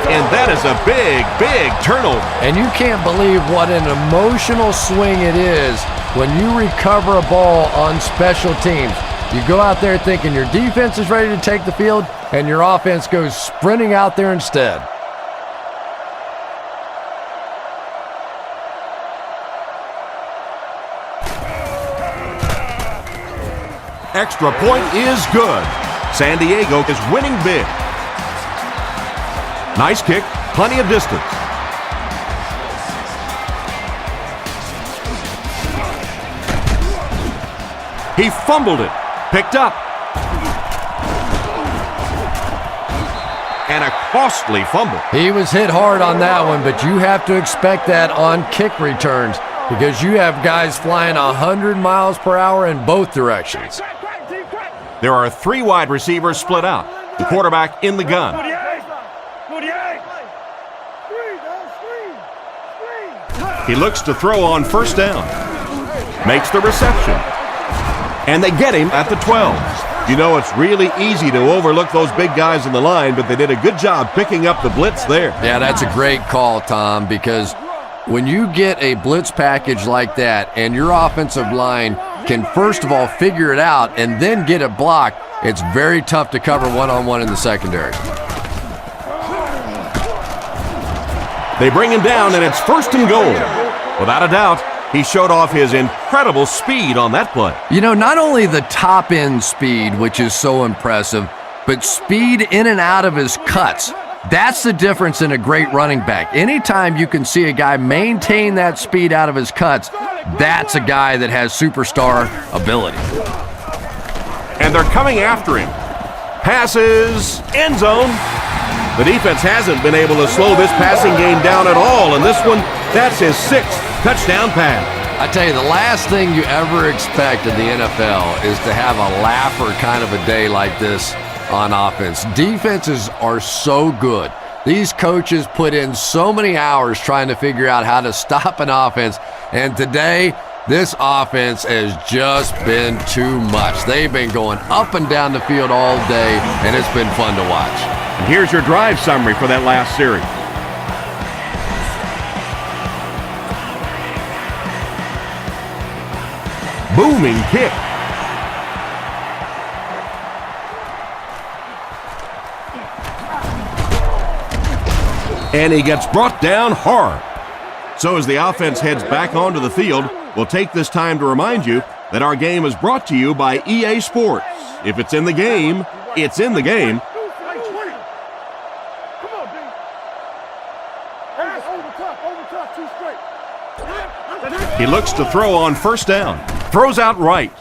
And that is a big, big turnover. And you can't believe what an emotional swing it is when you recover a ball on special teams. You go out there thinking your defense is ready to take the field, and your offense goes sprinting out there instead. Extra point is good. San Diego is winning big. Nice kick, plenty of distance. He fumbled it, picked up. And a costly fumble. He was hit hard on that one, but you have to expect that on kick returns because you have guys flying 100 miles per hour in both directions. There are 3 wide receivers split out. The quarterback in the gun. 48. He looks to throw on first down. Makes the reception. And they get him at the 12. You know, it's really easy to overlook those big guys in the line, but they did a good job picking up the blitz there. Yeah, that's a great call, Tom, because when you get a blitz package like that and your offensive line can first of all figure it out and then get it blocked, it's very tough to cover one-on-one in the secondary. They bring him down, and it's first and goal. Without a doubt, he showed off his incredible speed on that play. You know, not only the top-end speed, which is so impressive, but speed in and out of his cuts. That's the difference in a great running back. Anytime you can see a guy maintain that speed out of his cuts, that's a guy that has superstar ability. And they're coming after him. Passes, end zone. The defense hasn't been able to slow this passing game down at all, and this one, that's his 6th touchdown pass. I tell you, the last thing you ever expect in the NFL is to have a laugher kind of a day like this on offense. Defenses are so good. These coaches put in so many hours trying to figure out how to stop an offense, and today, this offense has just been too much. They've been going up and down the field all day, and it's been fun to watch. And here's your drive summary for that last series. Booming kick. And he gets brought down hard. So as the offense heads back onto the field, we'll take this time to remind you that our game is brought to you by EA Sports. If it's in the game, it's in the game. He looks to throw on first down. Throws out right.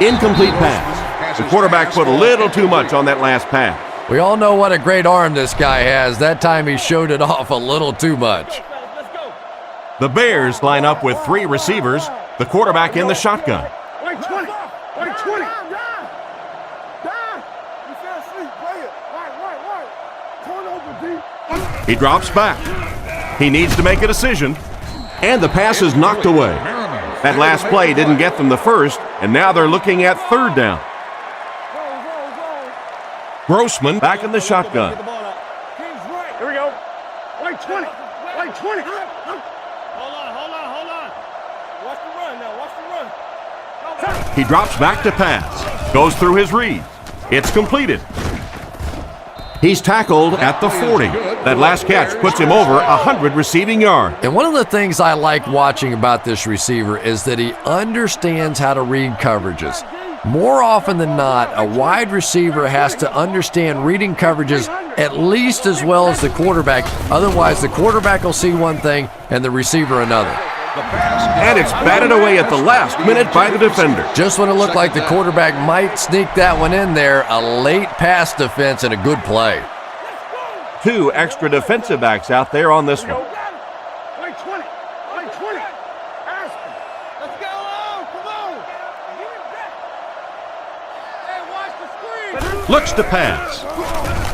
Incomplete pass. The quarterback put a little too much on that last pass. We all know what a great arm this guy has. That time he showed it off a little too much. The Bears line up with 3 receivers, the quarterback in the shotgun. Wait 20. Wait 20. He drops back. He needs to make a decision, and the pass is knocked away. That last play didn't get them the first, and now they're looking at third down. Grossman back in the shotgun. Here we go. Wait 20. Wait 20. Hold on. Watch the run now. Watch the run. He drops back to pass. Goes through his read. It's completed. He's tackled at the 40. That last catch puts him over 100 receiving yards. And one of the things I like watching about this receiver is that he understands how to read coverages. More often than not, a wide receiver has to understand reading coverages at least as well as the quarterback. Otherwise, the quarterback will see one thing and the receiver another. And it's batted away at the last minute by the defender. Just when it looked like the quarterback might sneak that one in there, a late pass defense and a good play. 2 extra defensive backs out there on this one. Wait 20. Wait 20. Let's go. Come on. Hey, watch the screen. Looks to pass.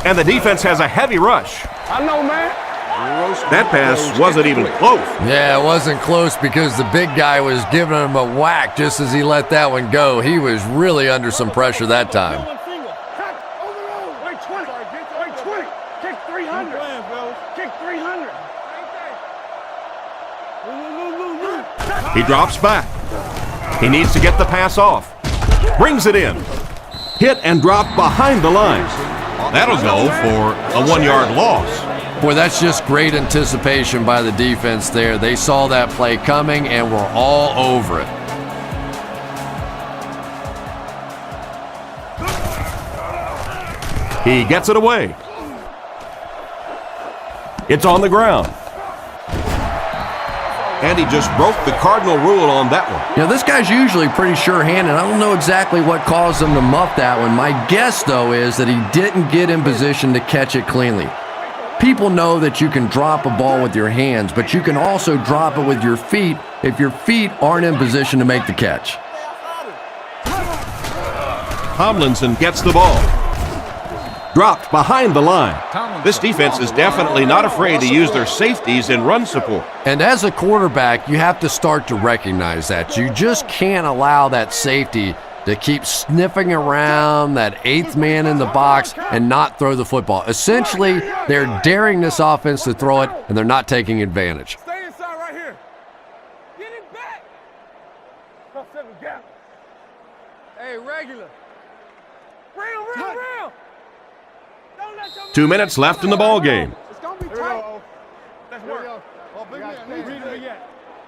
And the defense has a heavy rush. I know, man. That pass wasn't even close. Yeah, it wasn't close because the big guy was giving him a whack just as he let that one go. He was really under some pressure that time. Wait 20. Wait 20. Kick 300. Kick 300. He drops back. He needs to get the pass off. Brings it in. Hit and drop behind the line. That'll go for a 1-yard loss. Boy, that's just great anticipation by the defense there. They saw that play coming and were all over it. He gets it away. It's on the ground. And he just broke the cardinal rule on that one. You know, this guy's usually pretty sure-handed. I don't know exactly what caused him to muff that one. My guess, though, is that he didn't get in position to catch it cleanly. People know that you can drop a ball with your hands, but you can also drop it with your feet if your feet aren't in position to make the catch. Tomlinson gets the ball. Dropped behind the line. This defense is definitely not afraid to use their safeties in run support. And as a quarterback, you have to start to recognize that. You just can't allow that safety to keep sniffing around that 8th man in the box and not throw the football. Essentially, they're daring this offense to throw it, and they're not taking advantage. Stay inside right here. Get it back. Cross 7 gap. Hey, regular. Real. 2 minutes left in the ball game. It's going to be tight. Let's work.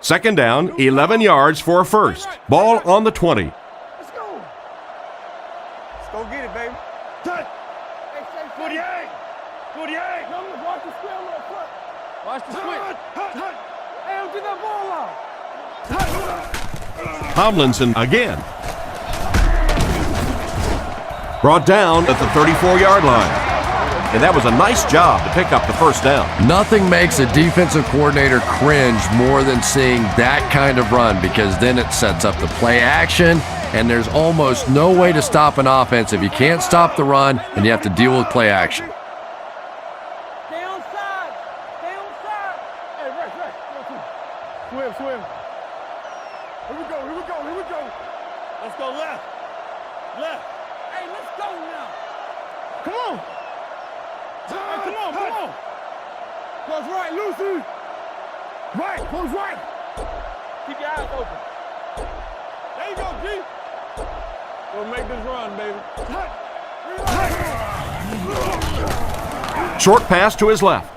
Second down, 11 yards for a first. Ball on the 20. Let's go. Let's go get it, baby. Touch. 48. Watch the square on that foot. Watch the switch. Hey, don't get that ball out. Tomlinson again. Brought down at the 34-yard line. and that was a nice job to pick up the first down. Nothing makes a defensive coordinator cringe more than seeing that kind of run, because then it sets up the play action, and there's almost no way to stop an offense if you can't stop the run and you have to deal with play action. Stay on side. Stay on side. Hey, right. Swim. Here we go. Let's go left. Hey, let's go now. Come on. Hey, come on. Close right, Lucy. Right, close right. Keep your eyes open. There you go, G. We'll make this run, baby. Short pass to his left.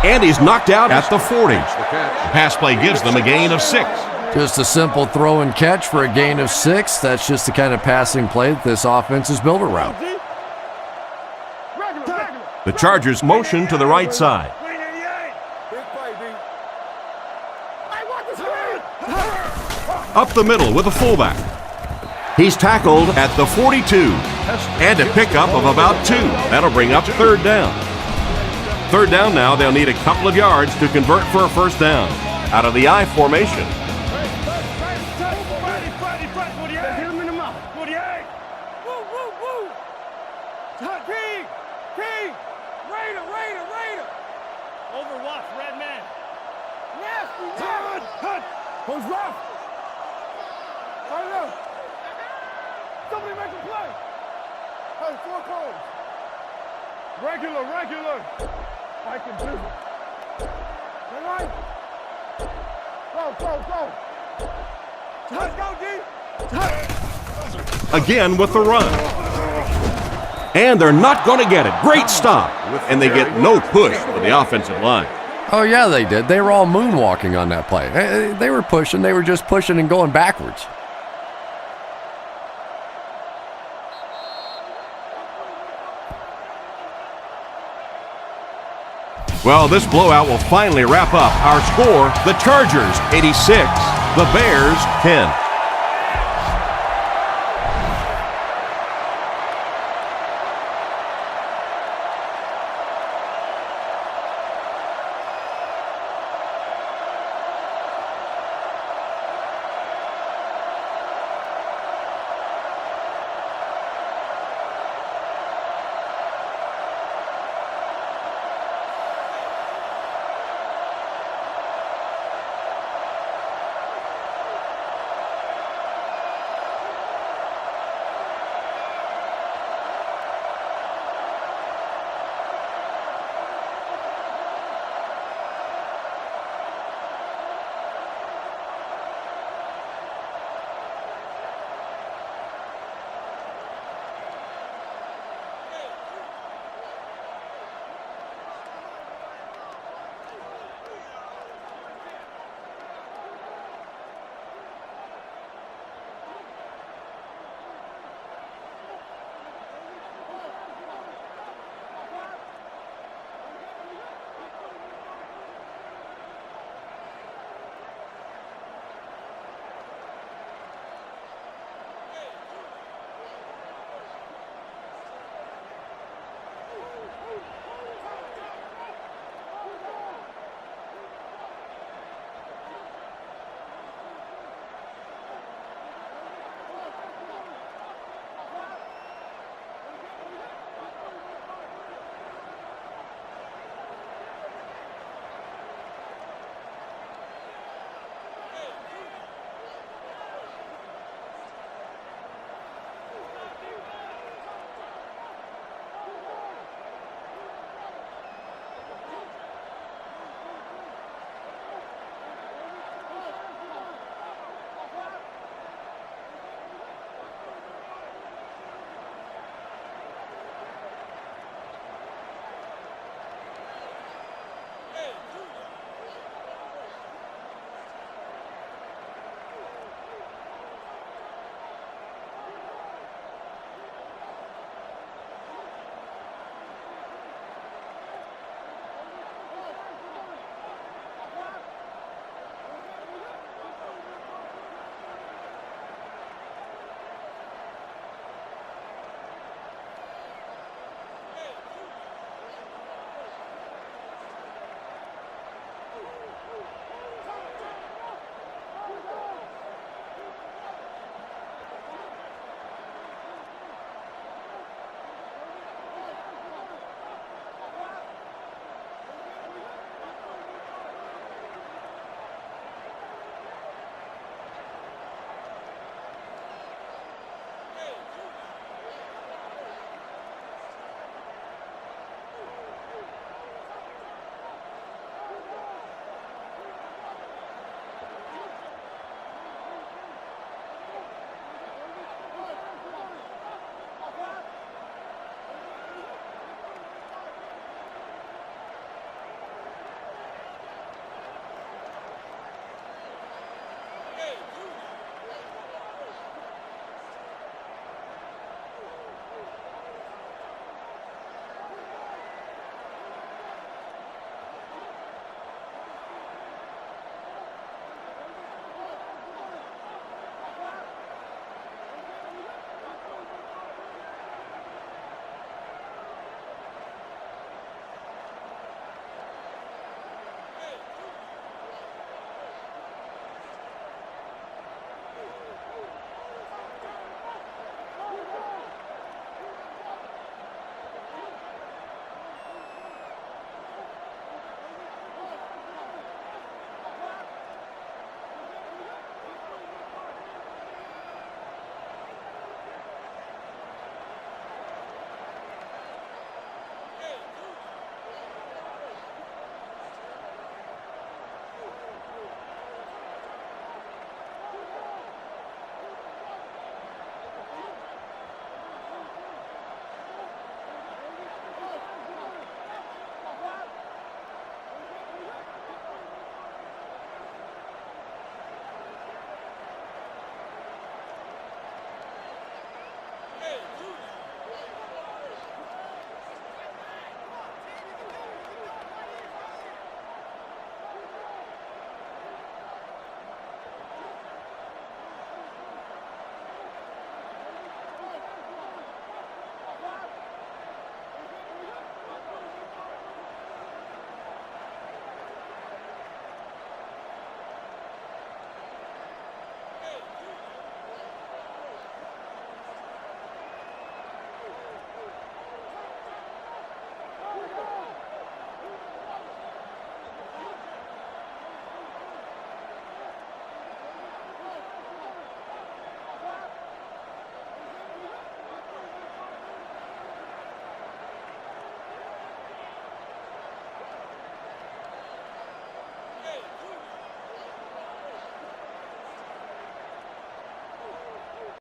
And he's knocked out at the 40. The pass play gives them a gain of 6. Just a simple throw and catch for a gain of 6. That's just the kind of passing play that this offense is built around. The Chargers motion to the right side. Up the middle with a fullback. He's tackled at the 42. And a pickup of about 2. That'll bring up third down. Third down now, they'll need a couple of yards to convert for a first down. Out of the I formation. Overwatch, red man. Nasty. Who's left? Right now. Somebody make a play. Hey, 4 cones. Regular. I can do it. All right. Go. Let's go, D. Again with the run. And they're not going to get it. Great stop. And they get no push for the offensive line. Oh, yeah, they did. They were all moonwalking on that play. They were pushing. They were just pushing and going backwards. Well, this blowout will finally wrap up our score. The Chargers 86, the Bears 10.